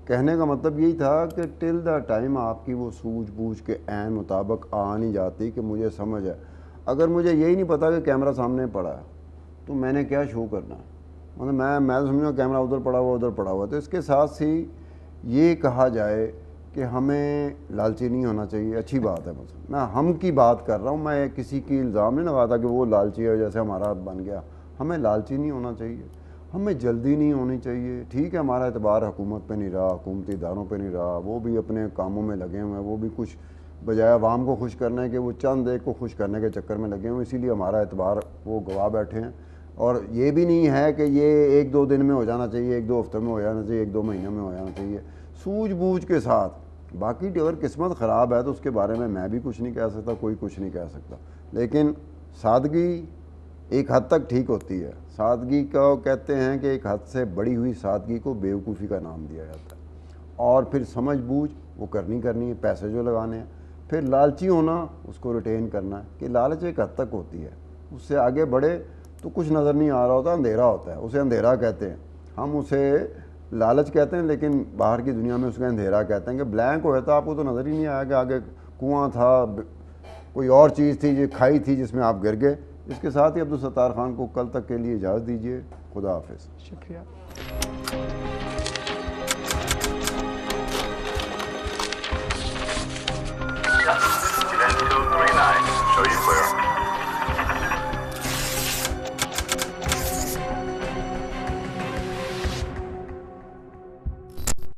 کہنے کا مطلب یہی تھا کہ ٹل دا ٹائم آپ کی وہ سوجھ بوجھ کے عین مطابق آ نہیں جاتی کہ مجھے سمجھ ہے. اگر مجھے یہی نہیں پتا کہ کیمرہ سامنے پڑا ہے تو میں نے کیا شو کرنا ہے, مطلب میں سمجھوں کیمرہ ادھر پڑا ہوا. تو اس کے ساتھ ہی یہ کہا جائے کہ ہمیں لالچی نہیں ہونا چاہیے, اچھی بات ہے. مثلا میں ہم کی بات کر رہا ہوں, میں کسی کی الزام نہیں لگاتا کہ وہ لالچی ہے جیسے ہمارا بن گیا. ہمیں لالچی نہیں ہونا چاہیے, ہمیں جلدی نہیں ہونی چاہیے. ٹھیک ہے, ہمارا اعتبار حکومت پہ نہیں رہا, حکومتی اداروں پہ نہیں رہا, وہ بھی اپنے کاموں میں لگے ہوئے ہیں, وہ بھی کچھ بجائے عوام کو خوش کرنے کے وہ چند ایک کو خوش کرنے کے چکر میں لگے ہوئے, اسی لیے ہمارا اعتبار وہ گوا بیٹھے ہیں. اور یہ بھی نہیں ہے کہ یہ 1-2 دن میں ہو جانا چاہیے, 1-2 ہفتے میں ہو جانا چاہیے, 1-2 مہینے میں ہو جانا چاہیے, سوجھ بوجھ کے ساتھ. باقی اگر قسمت خراب ہے تو اس کے بارے میں بھی کچھ نہیں کہہ سکتا, کوئی کچھ نہیں کہہ سکتا. لیکن سادگی ایک حد تک ٹھیک ہوتی ہے. سادگی کو کہتے ہیں کہ ایک حد سے بڑی ہوئی سادگی کو بیوقوفی کا نام دیا جاتا ہے. اور پھر سمجھ بوجھ وہ کرنی ہے, پیسے جو لگانے ہیں. پھر لالچی ہونا, اس کو ریٹین کرنا ہے کہ لالچ ایک حد تک ہوتی ہے, اس سے آگے بڑھے تو کچھ نظر نہیں آ رہا ہوتا, اندھیرا ہوتا ہے, اسے اندھیرا کہتے ہیں. ہم اسے لالچ کہتے ہیں, لیکن باہر کی دنیا میں اس کا اندھیرا کہتے ہیں کہ بلینک ہوئے تو آپ کو تو نظر ہی نہیں آیا کہ آگے کنواں تھا, کوئی اور چیز تھی, یہ کھائی تھی جس میں آپ گر گئے. اس کے ساتھ ہی عبدالستار خان کو کل تک کے لیے اجازت دیجیے. خدا حافظ. شکریہ. Show you where